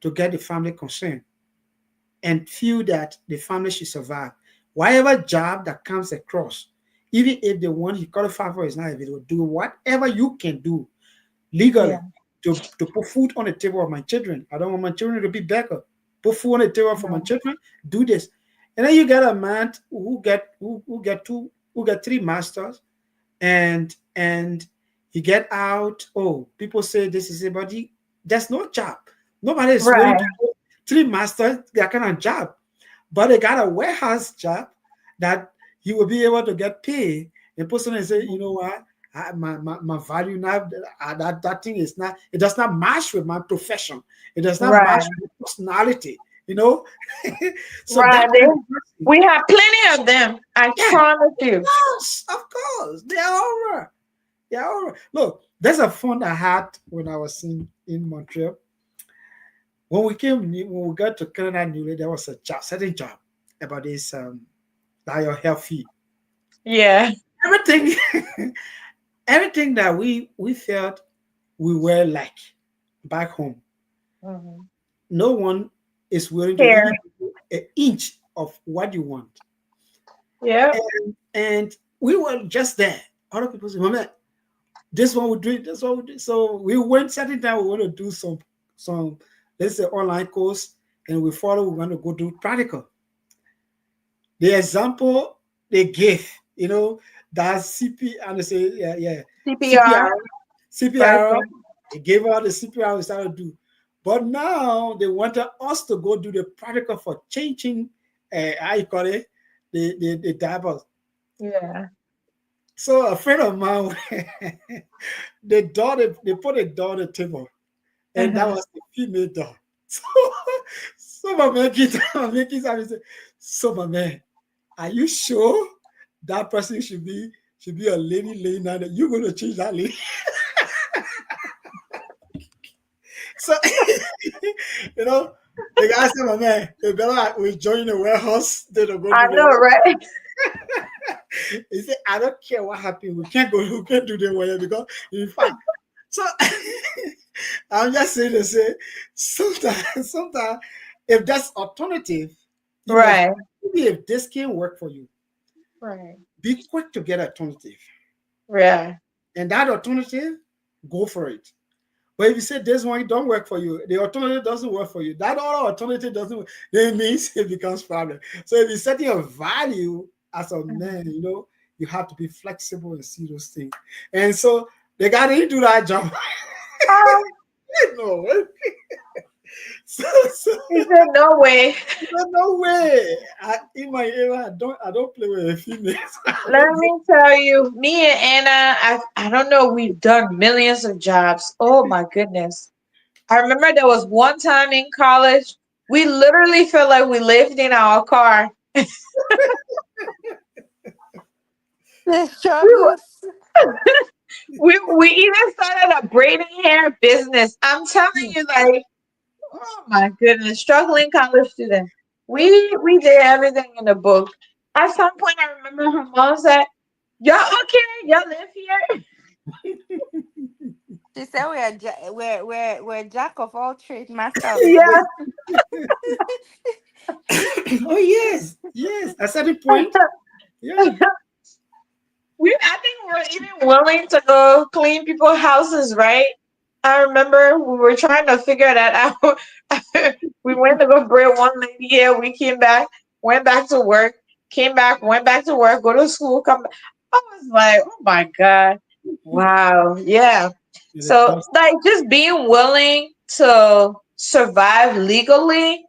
to get the family concerned and feel that the family should survive. Whatever job that comes across, even if the one he qualified for is not available, do whatever you can do legally to put food on the table of my children. I don't want my children to be beggar. Put food on the table for my children. Do this, and then you get a man who get 3 masters, and he get out. Oh, people say this is but there's no job. Nobody is willing to do 3 masters, that kind of job. But they got a warehouse job that he will be able to get paid. The person say, you know what, my value now, that thing is not, it does not match with my profession. It does not match with personality, you know. So we have plenty of them. I promise you. Yes, of course. They are over. They are over. Look, there's a fund I had when I was in Montreal. When we got to Canada newly, there was a certain job about this that your health fee. Yeah. Everything that we felt we were like back home. Mm-hmm. No one is willing to give an inch of what you want. Yeah. And we were just there. Other people say, Mama, this one we do it, this one we do it. So we went certain time we want to do some let's say online course, and we follow, we're going to go do practical. The example they gave, you know, that's CP, and they say, CPR. They gave out the CPR we started to do. But now they wanted us to go do the practical for changing, how you call it, the diapers. Yeah. So a friend of mine, they put a door on the table, and that was the female door. So my man keeps saying, so my man, are you sure that person should be a lady laying down? You're going to change that lady? So you know, the guy said, my man, they better we join the warehouse. They don't go. I know, right? He said, I don't care what happened. We can't do the way because in fact. So I'm just saying to say sometimes if that's alternative, right? Maybe if this can work for you, right? Be quick to get alternative. Yeah. And that alternative, go for it. But if you say this one don't work for you, the alternative doesn't work for you, that other alternative doesn't work, then it means it becomes problem. So if you're setting a value as a man, you know, you have to be flexible and see those things. And so the guy didn't do that job. No. So he said, "No way, no way." In my era, I don't play with females. Let me tell you, me and Anna, I don't know. We've done millions of jobs. Oh my goodness! I remember there was one time in college, we literally felt like we lived in our car. The struggles. We even started a braiding hair business. I'm telling you, like, Oh my goodness, struggling college student. We did everything in the book. At some point, I remember her mom said, "Y'all okay? Y'all live here?" She said we're jack of all trades, master of Yeah, none. Oh yes, yes. At certain point, yeah, I think we were even willing to go clean people's houses, right? I remember we were trying to figure that out. We went to go bring one lady here. We came back, went back to work, came back, went back to work, go to school, come back. I was like, oh my God. Wow. Yeah. it's a So, tough. like, just being willing to survive legally,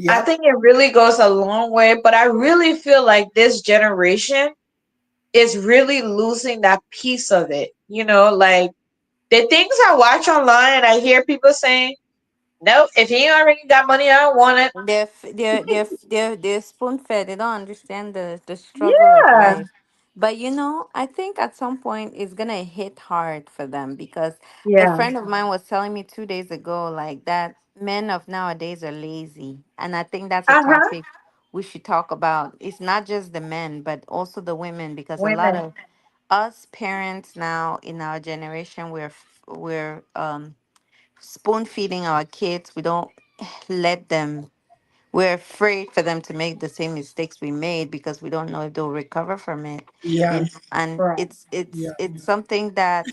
I Yep. think it really goes a long way. But I really feel like this generation is really losing that piece of it. Like the things I watch online, I hear people saying, nope, if he already got money, I don't want it. They're spoon fed. They don't understand the struggle of Yeah. life. But I think at some point it's gonna hit hard for them because a Yeah. friend of mine was telling me 2 days ago like that men of nowadays are lazy, and I think that's a Uh-huh. topic we should talk about. It's not just the men, but also the women, because a lot Women. of us parents now in our generation we're spoon feeding our kids. We don't let them, we're afraid for them to make the same mistakes we made because we don't know if they'll recover from it. Yeah, And Right. yeah, it's something that,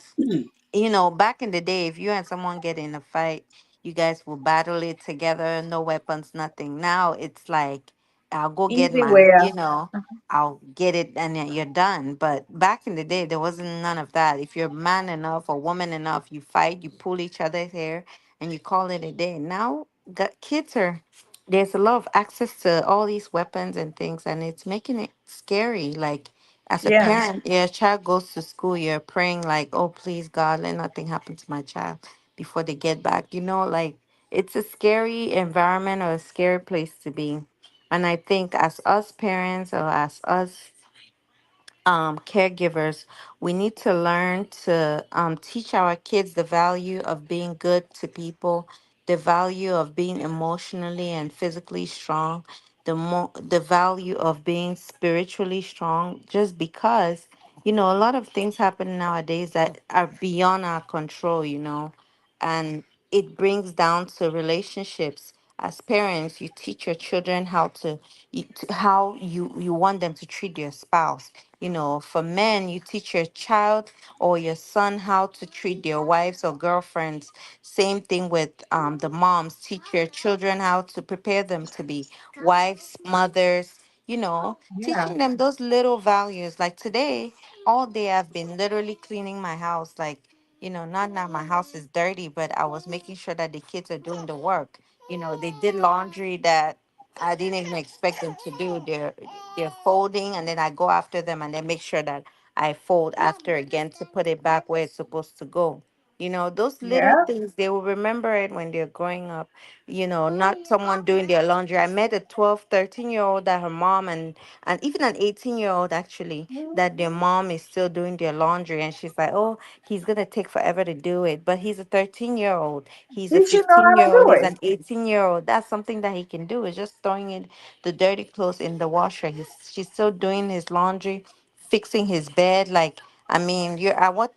back in the day, if you and someone get in a fight, you guys will battle it together, no weapons, nothing. Now it's like, I'll go get Easy my, way out. I'll get it and then you're done. But back in the day, there wasn't none of that. If you're man enough or woman enough, you fight, you pull each other's hair, and you call it a day. Now, kids are, there's a lot of access to all these weapons and things, and it's making it scary. Like, as a Yeah. parent, your child goes to school, you're praying like, oh please God, let nothing happen to my child before they get back. Like, it's a scary environment or a scary place to be. And I think as us parents or as us caregivers, we need to learn to teach our kids the value of being good to people, the value of being emotionally and physically strong, the value of being spiritually strong. Just because a lot of things happen nowadays that are beyond our control, and it brings down to relationships. As parents, you teach your children how you want them to treat your spouse. For men, you teach your child or your son how to treat their wives or girlfriends. Same thing with the moms. Teach your children how to prepare them to be wives, mothers. Yeah. Teaching them those little values. Like today, all day I've been literally cleaning my house. Like, not that my house is dirty, but I was making sure that the kids are doing the work. They did laundry that I didn't even expect them to do. They're folding, and then I go after them and then make sure that I fold after again to put it back where it's supposed to go. Those little Yeah. things, they will remember it when they're growing up. Not someone doing their laundry. I met a 12, 13-year old that her mom and even an 18-year-old actually, that their mom is still doing their laundry, and she's like, oh, he's gonna take forever to do it. But he's a 13-year-old, he's a He should know how to 15-year-old, do he's it. an 18-year-old. That's something that he can do, is just throwing it, the dirty clothes in the washer. She's still doing his laundry, fixing his bed. Like, I mean, you're at what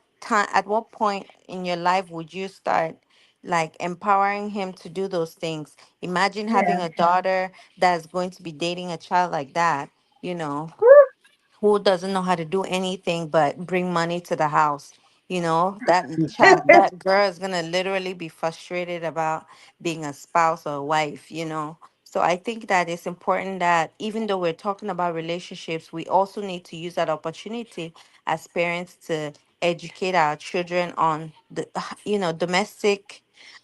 point in your life would you start like empowering him to do those things? Imagine having Yeah. a daughter that's going to be dating a child like that, you know, who doesn't know how to do anything but bring money to the house. That child, that girl is gonna literally be frustrated about being a spouse or a wife. So I think that it's important that even though we're talking about relationships, we also need to use that opportunity as parents to educate our children on the domestic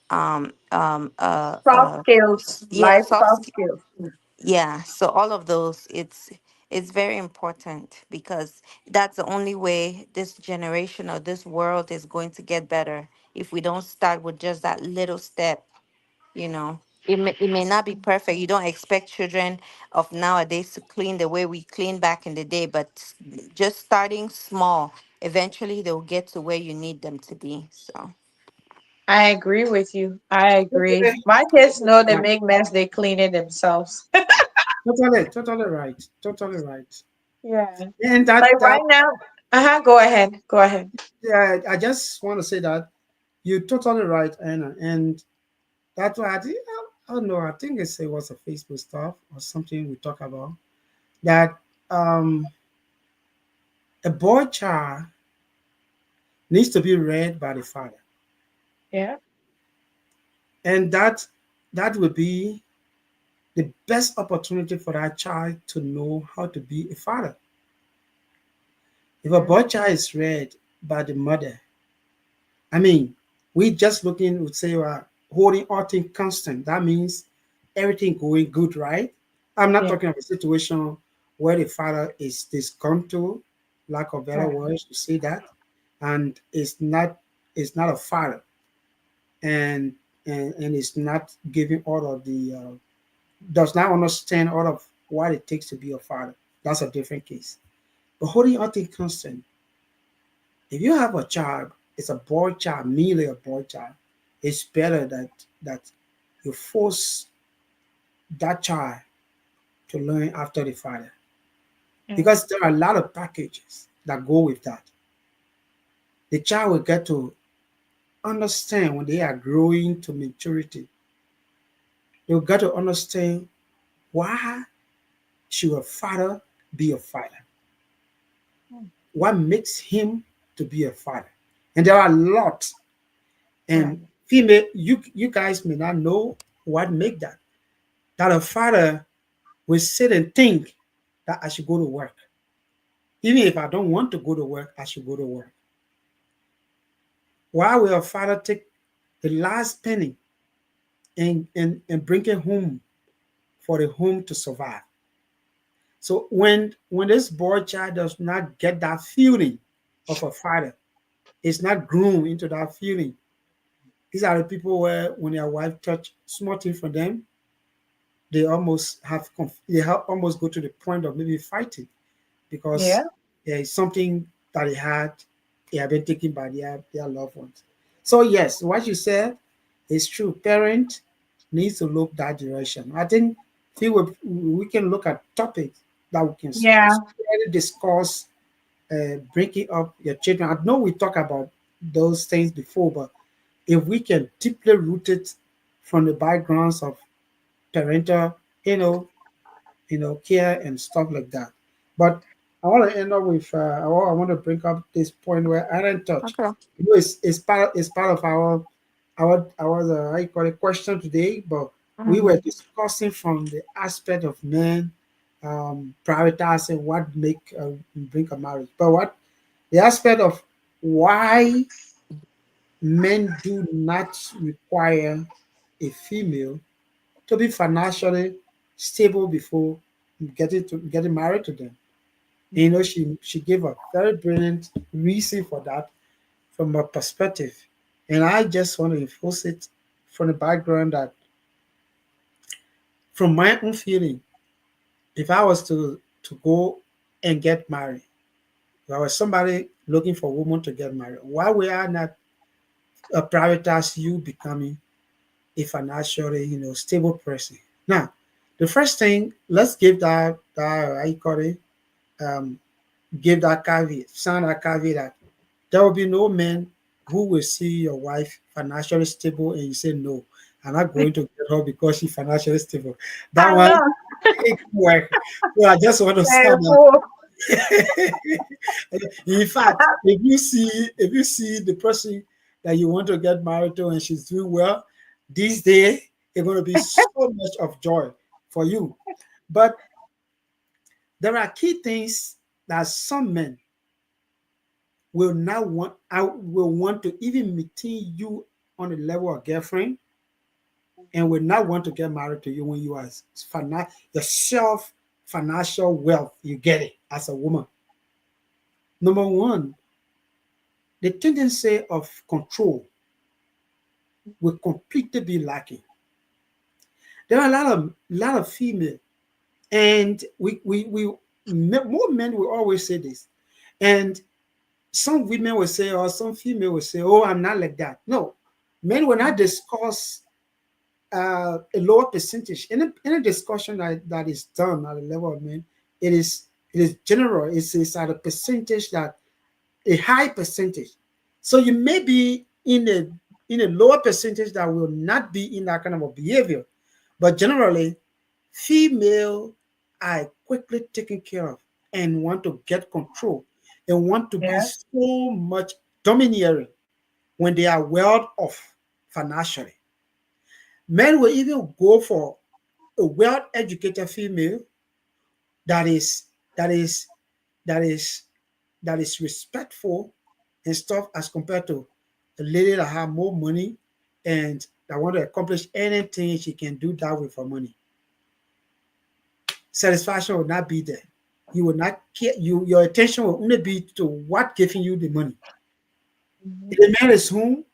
Soft skills, yeah, life soft soft skills. skills. Yeah, so all of those, it's very important because that's the only way this generation or this world is going to get better. If we don't start with just that little step, it may not be perfect. You don't expect children of nowadays to clean the way we clean back in the day, but just starting small, eventually they'll get to where you need them to be. So I agree with you. I agree. Totally, My kids know they right. make mess, they clean it themselves. Totally right. Totally right. Yeah. And Like that right now. Uh-huh. Go ahead. Go ahead. yeah, I just want to say that you're totally right, Anna. And that's why I don't know. I think it was a Facebook stuff or something we talk about that um, a boy child needs to be read by the father, Yeah. and that would be the best opportunity for that child to know how to be a father. If a Yeah. boy child is read by the mother, I mean, we just looking would say holding all things constant. That means everything going good, right? I'm not Yeah. talking of a situation where the father is disgruntled, lack of better Right. words to say that, and is not a father, and and is not giving all of the does not understand all of what it takes to be a father. That's a different case. But holding all things constant, if you have a child, it's a boy child, merely a boy child, it's better that you force that child to learn after the father. Yeah. Because there are a lot of packages that go with that. The child will get to understand when they are growing to maturity. They'll get to understand why should a father be a father? What makes him to be a father? And there are a lot. Right. And female, you guys may not know what make that. That a father will sit and think that I should go to work. Even if I don't want to go to work, I should go to work. Why will a father take the last penny and bring it home for the home to survive? So when this boy child does not get that feeling of a father, it's not groomed into that feeling. These are the people where when their wife touch small thing for them, they almost go to the point of maybe fighting Yeah. because there is something that they have been taken by their loved ones. So yes, what you said is true. Parent needs to look that direction. I think we can look at topics that we can Yeah. really discuss breaking up your children. I know we talked about those things before, but if we can deeply root it from the backgrounds of parental, care and stuff like that. But I want to end up with I want to bring up this point where Aaron touched. Okay. It's part of our how you call it question today, but we were Mhm. discussing from the aspect of men prioritizing what make bring a marriage, but what the aspect of why men do not require a female to be financially stable before getting married to them. And, she gave a very brilliant reason for that from her perspective. And I just want to enforce it from the background that from my own feeling, if I was to go and get married, if I was somebody looking for a woman to get married, why would I not prioritize you becoming a financially, stable person? Now, the first thing, let's give that how you call it, um, give that caveat, sound that caveat that there will be no man who will see your wife financially stable and you say no. I'm not going to get her because she's financially stable. That I one know. it can work. So I just want to Hey, sound that. fool. In fact, if you see the person that you want to get married to and she's doing well, this day it's going to be so much of joy for you. But there are key things that some men will want to even maintain you on the level of girlfriend and will not want to get married to you when you are yourself financial wealth. You get it as a woman. Number one, the tendency of control will completely be lacking. There are a lot of female, and more men will always say this, and some women will say, or some female will say, "Oh, I'm not like that." No, Men will not discuss a lower percentage. Any discussion that is done at the level of men, it is general. It's at a percentage that a high percentage. So you may be in a lower percentage that will not be in that kind of a behavior, but generally, female are quickly taken care of and want to get control and want to be Yeah. so much domineering when they are well off financially. Men will even go for a well-educated female that is that is that is that is respectful and stuff as compared to a lady that have more money and that want to accomplish anything she can do that with her money. Satisfaction will not be there. You will not care. Your attention will only be to what giving you the money. If the man is home,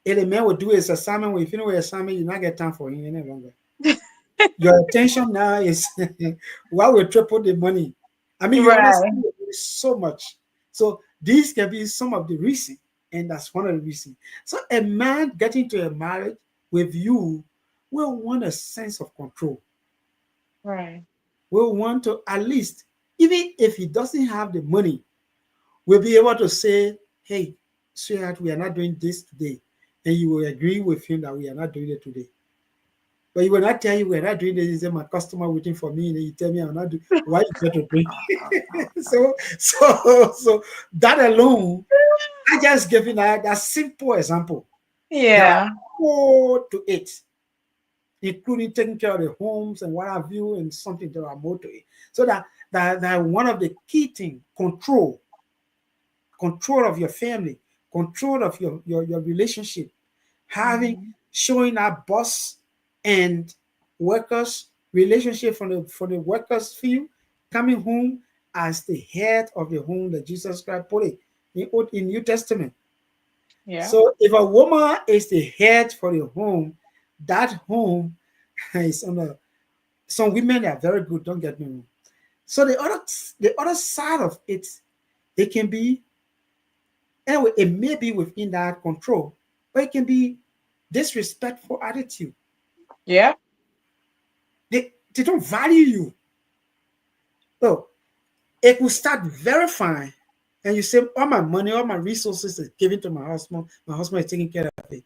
if the man will do his assignment, when you finish with assignment, you not get time for him any longer. Your attention now is what will triple the money. I mean, you Right. understand so much. So these can be some of the reasons, and that's one of the reasons. So a man getting to a marriage with you will want a sense of control. Right. Will want to at least, even if he doesn't have the money, will be able to say, "Hey, sweetheart, we are not doing this today," and you will agree with him that we are not doing it today. But he will not tell you we're not doing this. He say my customer waiting for me, and then you tell me I'm not doing. Why you get to drink? So that alone, I just give you that simple example. There are Yeah. more to it, including taking care of the homes and what have you, and something there are more to it. So that one of the key things, control of your family, control of your relationship, having showing our boss and workers relationship from the workers field, coming home as the head of the home that Jesus Christ put it in New Testament. Yeah. So if a woman is the head for the home, that home is on a some women are very good, don't get me wrong. So the other side of it, it can be anyway, it may be within that control, but it can be disrespectful attitude. Yeah. They don't value you. So if we start verifying and you say all my money, all my resources is given to my husband is taking care of it.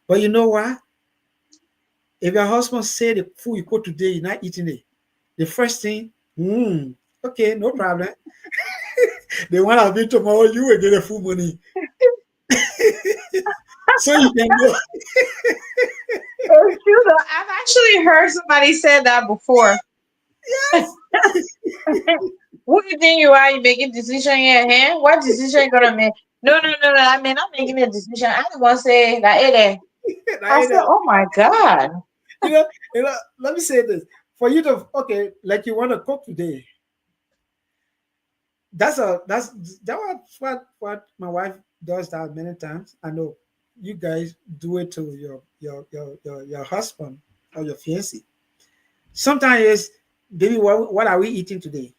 But you know what? If your husband say the food you cook today, you're not eating it, the first thing, okay, no problem. The one I'll be tomorrow, you will get the full money. So you can go. It's true though. I've actually heard somebody say that before. Yes. Who do you think you are? You making decision in your hand? What decision you gonna make? No, no, no, no. I mean, I'm making a decision. I don't want to say that. Hey, there. I Right said, now, oh my god. let me say this. For you to okay, like you want to cook today. That's what my wife does that many times. I know you guys do it to your husband or your fiancé. Sometimes it's, baby, what are we eating today?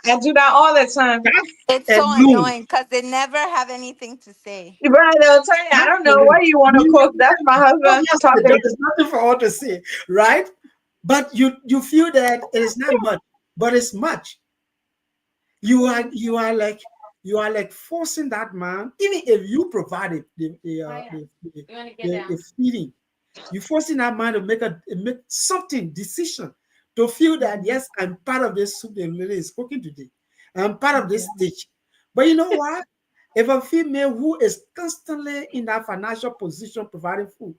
I do that all the time. It's That so alone, annoying because they never have anything to say. Right, they'll tell you, I that don't know alone. what you want to cook. That's my husband Obviously, talking. there is nothing for all to say, right? But you feel that it is not much, but it's much. You are like forcing that man, even if you provided the feeding, you forcing that man to make something decision to feel that yes, I'm part of this soup the lady is cooking today. I'm part of this dish. But you know what? If a female who is constantly in that financial position providing food,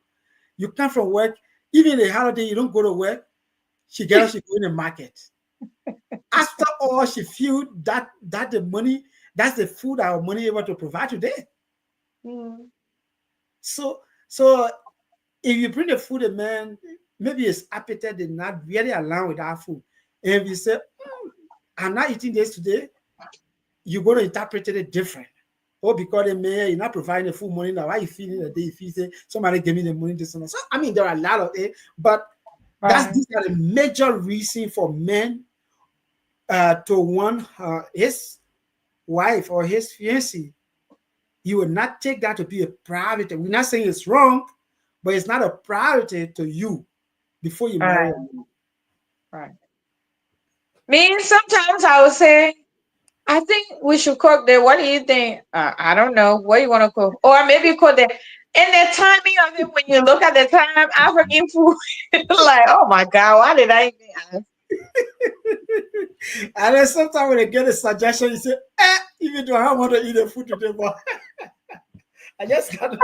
you come from work, even a holiday, you don't go to work, she get up, she go in the market. After all, she feel that the money, that's the food our money able to provide today. Mm. So if you bring the food, a man, maybe his appetite did not really align with that food. And if you say, I'm not eating this today, you're going to interpret it different. Or because the man, you're not providing the full money now. Why you feeling the day if you say somebody give me the money this and that? So I mean, there are a lot of it, but Right. these are the major reason for men to want his wife or his fiancé you will not take that to be a priority. We're not saying it's wrong, but it's not a priority to you before you marry. Right. Right. Me, sometimes I would say, I think we should cook there. What do you think? I don't know. What do you want to cook? Or maybe cook there. And the timing of it, when you look at the time, African food, like, oh my God, why did I even ask? And then sometimes when they get a suggestion, you say, even though I don't want to eat the food today, but I just got to.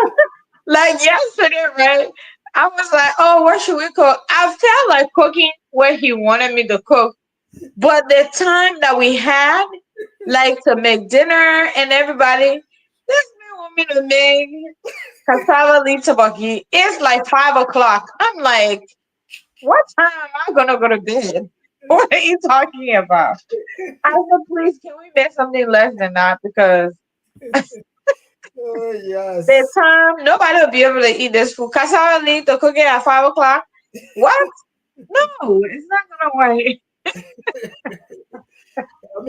Like yesterday, right? I was like, oh, what should we cook? I felt like cooking what he wanted me to cook. But the time that we had, like to make dinner and everybody, this man want me to make cassava leaf tabaki. It's like 5 o'clock. I'm like, what time am I gonna go to bed? What are you talking about? I said, please, can we make something less than that? Because Oh, yes. the time nobody will be able to eat this food. Cassava leaf to cook it at 5 o'clock. What? No, it's not gonna work. I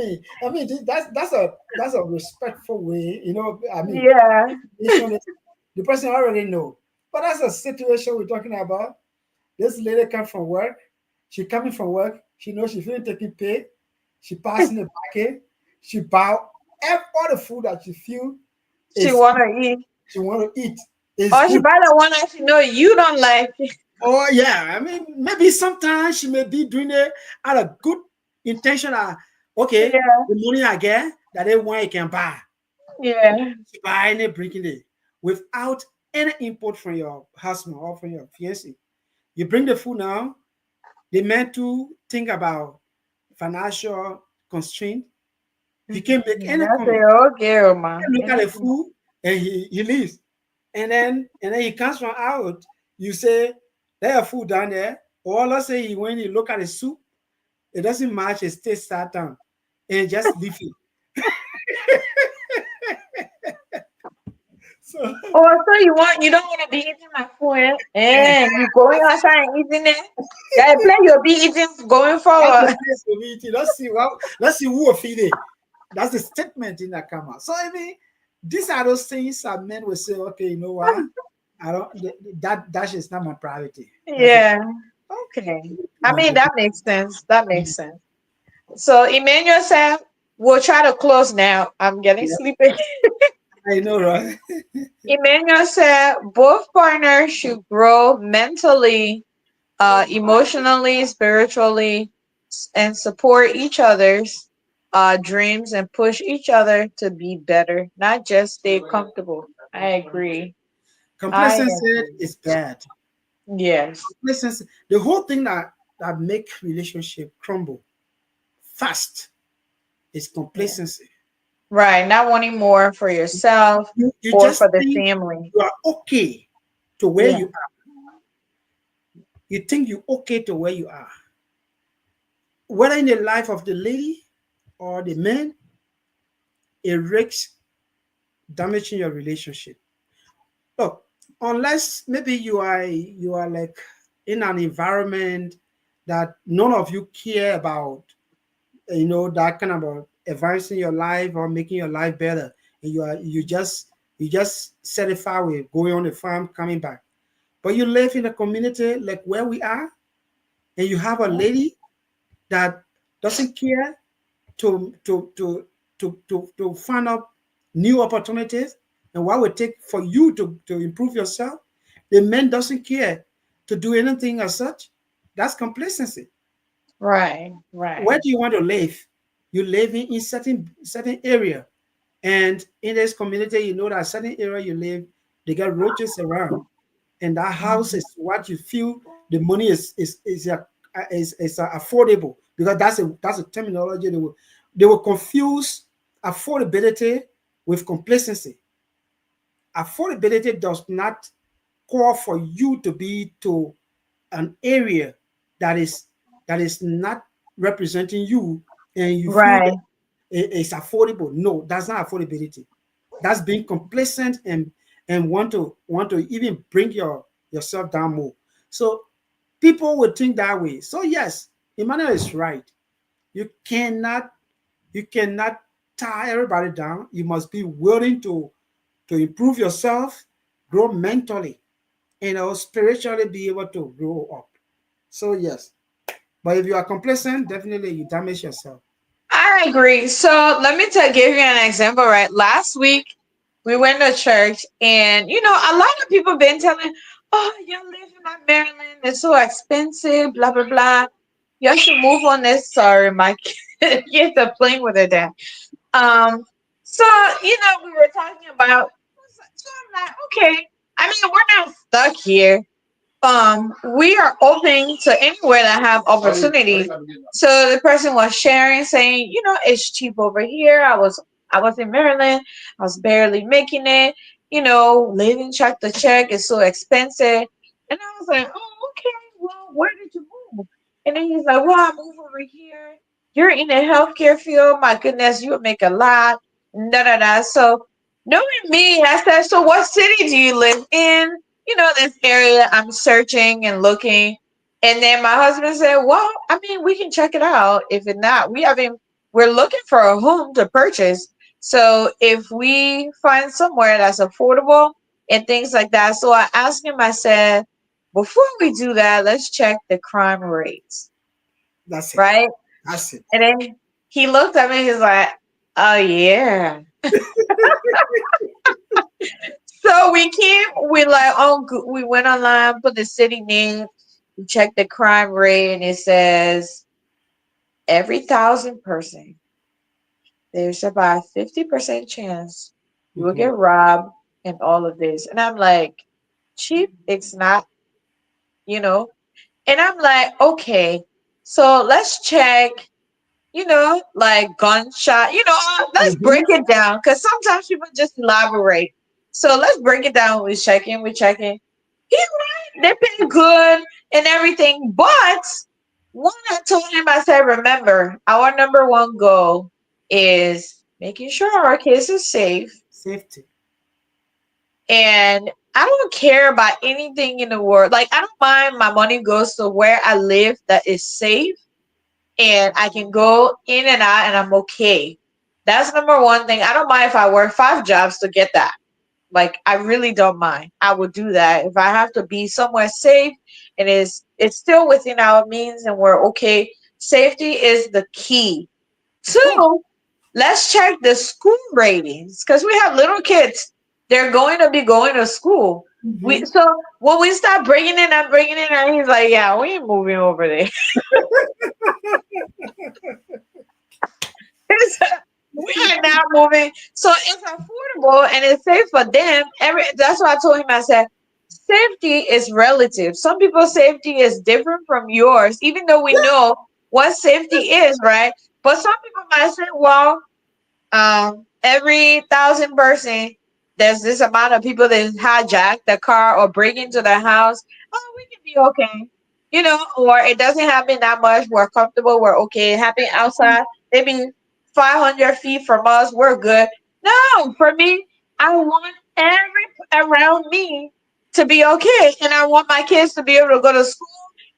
mean, that's a respectful way, you know. I mean, Yeah. the person already know, but that's a situation we're talking about. This lady come from work. She coming from work. She knows she feeling taking pay. She passing the bucket. She buy all the food that she feel She wanna eat. she want to eat. Is Or she good. buy the one that she know you don't like. Oh yeah, I mean maybe sometimes she may be doing it out of good intention. Okay, Yeah. the money I get that they want you can buy. Yeah. She buying it, bringing it without any input from your husband or from your fiancé. You bring the food now. They meant to think about financial constraint. He can't make any I say, comment. okay, Oma. He look at the food and he leaves. And then he comes from out. You say, there's food down there. Or let's say when you look at the soup, it doesn't match, it stays sat down and just leave it. So Oh, so you don't want to be eating my food, and you going outside and eating it. That play you'll be eating going that's forward. the place we'll be eating. Let's see who will feed it. That's the statement in that come out. So I mean, these are those things that men will say, okay, you know what? I don't that is not my priority. Yeah. Okay. I mean, that makes sense. That makes sense. So Emmanuel said, we'll try to close now. I'm getting Yeah, sleepy. I know, right? Emmanuel said both partners should grow mentally, emotionally, spiritually, and support each other's dreams and push each other to be better, not just stay comfortable. I agree. I Complacency agree. is bad. Yes. Complacency, the whole thing that make relationship crumble fast is Yeah. complacency. Right. Not wanting more for yourself You or just for the think family. you are okay to where Yeah. you are. You think you're okay to where you are. Whether in the life of the lady or the man, it risks damaging your relationship. Look, unless maybe you are like in an environment that none of you care about, that kind of advancing your life or making your life better, and you just satisfied with going on the farm, coming back. But you live in a community like where we are, and you have a lady that doesn't care to find out new opportunities and what would take for you to improve yourself. The man doesn't care to do anything as such. That's complacency. Right. Right. Where do you want to live? You live in certain area, and in this community, you know that certain area you live, they got roaches around, and that house is what you feel the money is affordable, because that's a terminology they will confuse affordability with complacency. Affordability does not call for you to be to an area that is not representing you, and you feel that Right. it's affordable. No, that's not affordability. That's being complacent and want to even bring yourself down more. So people would think that way. So yes, Emmanuel is right. You cannot tie everybody down. You must be willing to to improve yourself, grow mentally, spiritually be able to grow up. So yes, but if you are complacent, definitely you damage yourself. I agree. So let me give you an example, right? Last week we went to church and a lot of people been telling, oh, you live in Maryland, it's so expensive, blah blah blah. You should move on this. Sorry, my kids are playing with their dad. Um, so we were talking about, so I'm like, okay. I mean, we're not stuck here. We are open to anywhere that have opportunity. So the person was sharing, saying, it's cheap over here. I was in Maryland. I was barely making it. Living check to check is so expensive. And I was like, oh, okay. Well, where did you move? And then he's like, well, I moved over here. You're in the healthcare field. My goodness, you would make a lot. Da da da. So knowing me, I said, so what city do you live in? This area. I'm searching and looking. And then my husband said, well, I mean, we can check it out. If it not, we're looking for a home to purchase. So if we find somewhere that's affordable and things like that. So I asked him, I said, before we do that, let's check the crime rates. That's it. Right? That's it. And then he looked at me, he's like, oh yeah. So we went online, put the city name, we checked the crime rate, and it says every 1,000 person, there's about 50% chance you will get robbed and all of this. And I'm like, cheap, it's not, you know. And I'm like, okay, so let's check, like gunshot, let's break it down because sometimes people just elaborate. So let's break it down. We're checking. He's right. They're paying good and everything. But one, I told him, I said, remember, our number one goal is making sure our kids are safe. Safety. And I don't care about anything in the world. Like, I don't mind my money goes to where I live that is safe and I can go in and out and I'm okay. That's number one thing. I don't mind if I work 5 jobs to get that. Like, I really don't mind. I would do that if I have to be somewhere safe and it's still within our means and we're okay. Safety is the key. Two, let's check the school ratings because we have little kids. They're going to be going to school. So when we start bringing in and he's like, yeah, we ain't moving over there. We are not moving. So it's affordable and it's safe for them. That's why I told him, I said, safety is relative. Some people's safety is different from yours, even though we know what safety is, right? But some people might say, well, every 1,000 person, there's this amount of people that hijack the car or break into the house. Oh, we can be okay. Or it doesn't happen that much. We're comfortable. We're okay. It happened outside. Maybe 500 feet from us. We're good. No, for me, I want every around me to be okay. And I want my kids to be able to go to school.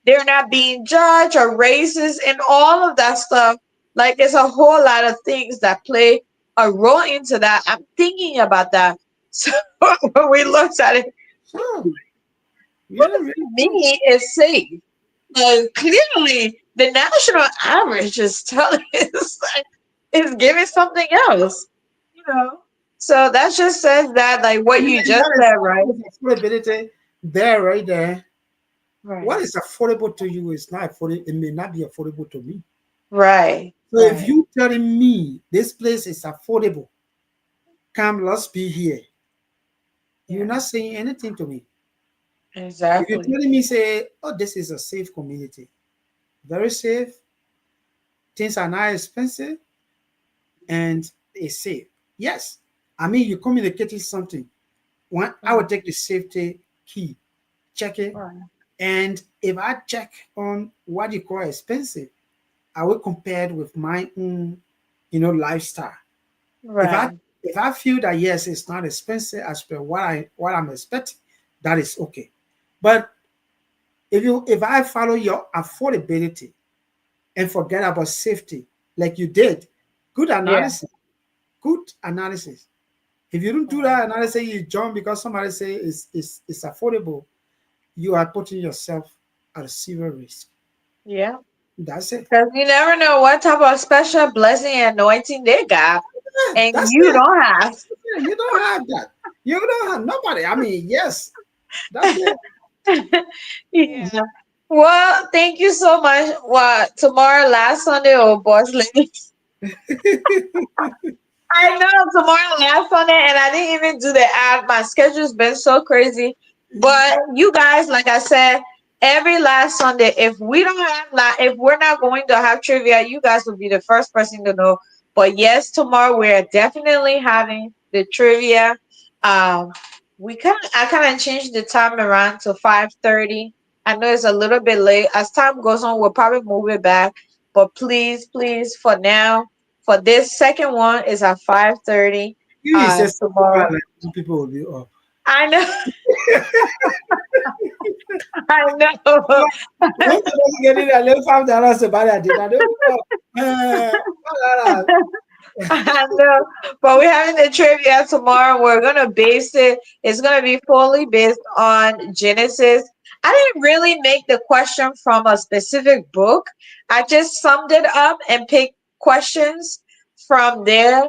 They're not being judged or racist and all of that stuff. Like, there's a whole lot of things that play a role into that. I'm thinking about that. So when we looked at it, me is safe. Clearly, the national average is telling us is giving something else. So that just says that, like what you just said, right? Affordability there, right there. Right. What is affordable to you is not affordable. It may not be affordable to me. Right. So if you telling me this place is affordable, come, let's be here. You're not saying anything to me. Exactly. If you're telling me, say, oh, this is a safe community, very safe, things are not expensive, and it's safe. Yes. I mean, you're communicating something. One, I would take the safety key, check it. Right. And if I check on what you call expensive, I will compare it with my own, lifestyle. Right. If I feel that yes, it's not expensive as per what I'm expecting, that is okay. But if I follow your affordability and forget about safety, like you did, good analysis. If you don't do that, and I say you jump because somebody say it's affordable, you are putting yourself at a severe risk. Yeah. That's it. Because you never know what type of special blessing and anointing they got, Yeah, and that's you it. don't have. Yeah, you don't have that. You don't have nobody. I mean, yes, that's it. Yeah. Well, thank you so much. What tomorrow, last Sunday, or boss lady? I know tomorrow, last Sunday, and I didn't even do the ad. My schedule's been so crazy. But you guys, like I said, every last Sunday, if we don't have if we're not going to have trivia, you guys will be the first person to know. But yes, tomorrow we're definitely having the trivia. Um, I kind of changed the time around to 5:30. I know it's a little bit late. As time goes on, we'll probably move it back. But please, please, for now, for this second one is at 5:30 You say something tomorrow. like two people will be up. I know. I know. When somebody get in and left $5 about that, did I don't know. I know. But we're having the trivia tomorrow. We're gonna base it. It's gonna be fully based on Genesis. I didn't really make the question from a specific book. I just summed it up and picked questions from there.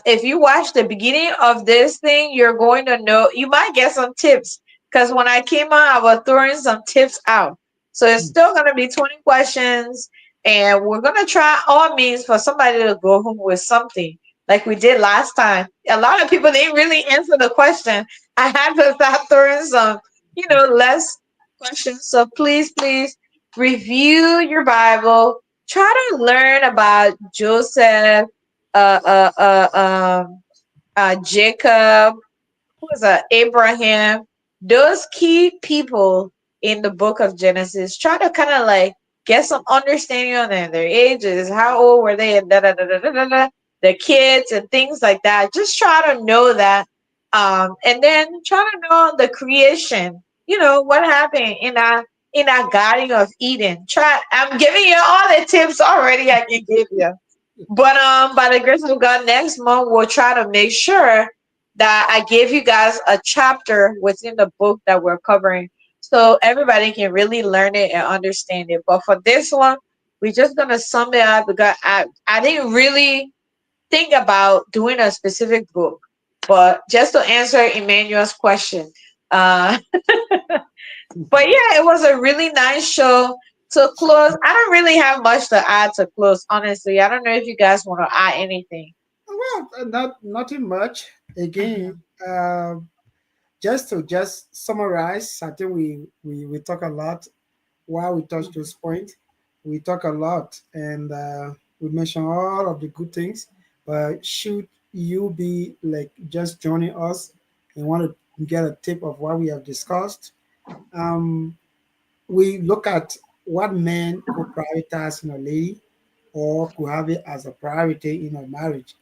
If you watch the beginning of this thing, you're going to know. You might get some tips because when I came on, I was throwing some tips out. So it's still gonna be 20 questions, and we're gonna try all means for somebody to go home with something, like we did last time. A lot of people didn't really answer the question. I had to start throwing some, less questions. So please, please review your Bible. Try to learn about Joseph, uh, uh, Jacob, who was Abraham, those key people in the book of Genesis. Try to kind of like get some understanding on them, their ages, how old were they, and the kids and things like that. Just try to know that, and then try to know the creation. What happened in our Garden of Eden. Try. I'm giving you all the tips already. I can give you. But by the grace of God, next month we'll try to make sure that I gave you guys a chapter within the book that we're covering, so everybody can really learn it and understand it. But for this one, we're just gonna sum it up because I didn't really think about doing a specific book, but just to answer Emmanuel's question. Uh, but yeah, it was a really nice show. To close, I don't really have much to add to close, honestly. I don't know if you guys want to add anything. Well, nothing much. Again, just summarize. I think we talk a lot while we touch those points. We talk a lot, and we mention all of the good things. But should you be like just joining us and want to get a tip of what we have discussed, um, we look at what men could prioritize in a lady or could have it as a priority in a marriage.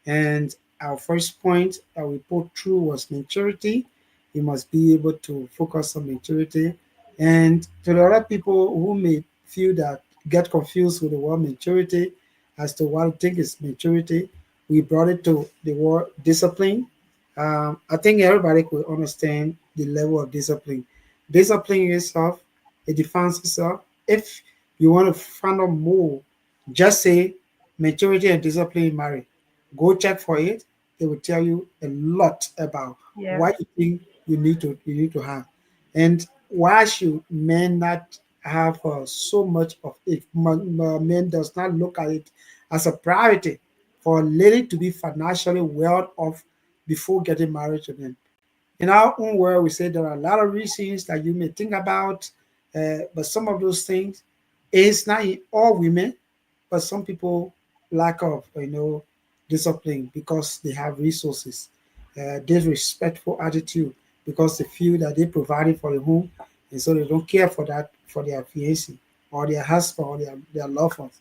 And our first point that we put through was maturity. You must be able to focus on maturity. And to the other people who may feel that get confused with the word maturity as to what I think is maturity, we brought it to the word discipline. I think everybody could understand the level of discipline. Discipline yourself, it defines itself. If you want to find out more, just say maturity and discipline in marriage. Go check for it. It will tell you a lot about Yeah. what you think you need to have, and why should men not have so much of it. Men does not look at it as a priority for a lady to be financially well off before getting married to them. In our own world, we say there are a lot of reasons that you may think about, but some of those things is not in all women, but some people lack of discipline because they have resources, disrespectful attitude because they feel that they provided for the home, and so they don't care for that for their fiancé or their husband or their loved ones.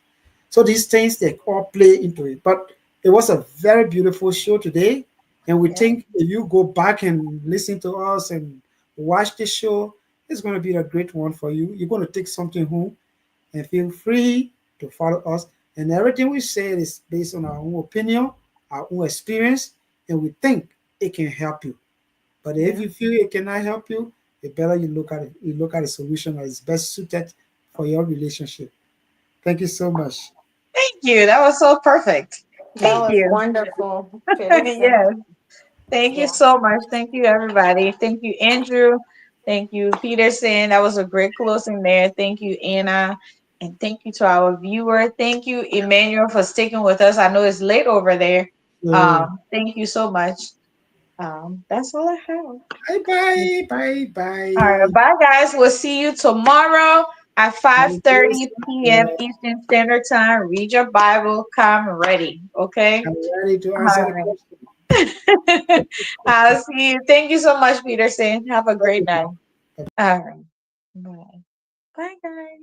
So these things they all play into it. But it was a very beautiful show today. And we Yeah. think if you go back and listen to us and watch the show, it's going to be a great one for you. You're going to take something home and feel free to follow us. And everything we say is based on our own opinion, our own experience, and we think it can help you. But if Yeah. you feel it cannot help you, it better you look at it. You look at a solution that is best suited for your relationship. Thank you so much. Thank you. That was so perfect. That Thank was you. wonderful, Teresa. Yes. Thank you Yeah. so much. Thank you, everybody. Thank you, Andrew. Thank you, Peterson. That was a great closing there. Thank you, Anna. And thank you to our viewer. Thank you, Emmanuel, for sticking with us. I know it's late over there. So, Thank you so much. That's all I have. bye bye, bye All bye. right, bye guys. We'll see you tomorrow at Have a blessed 5:30 p.m. day. Eastern Standard Time. Read your Bible. Come ready. Okay. I'm ready to answer All the right. question. I'll see you. Thank you so much, Peterson. Have a great night. Okay. All right. Bye. Bye, guys.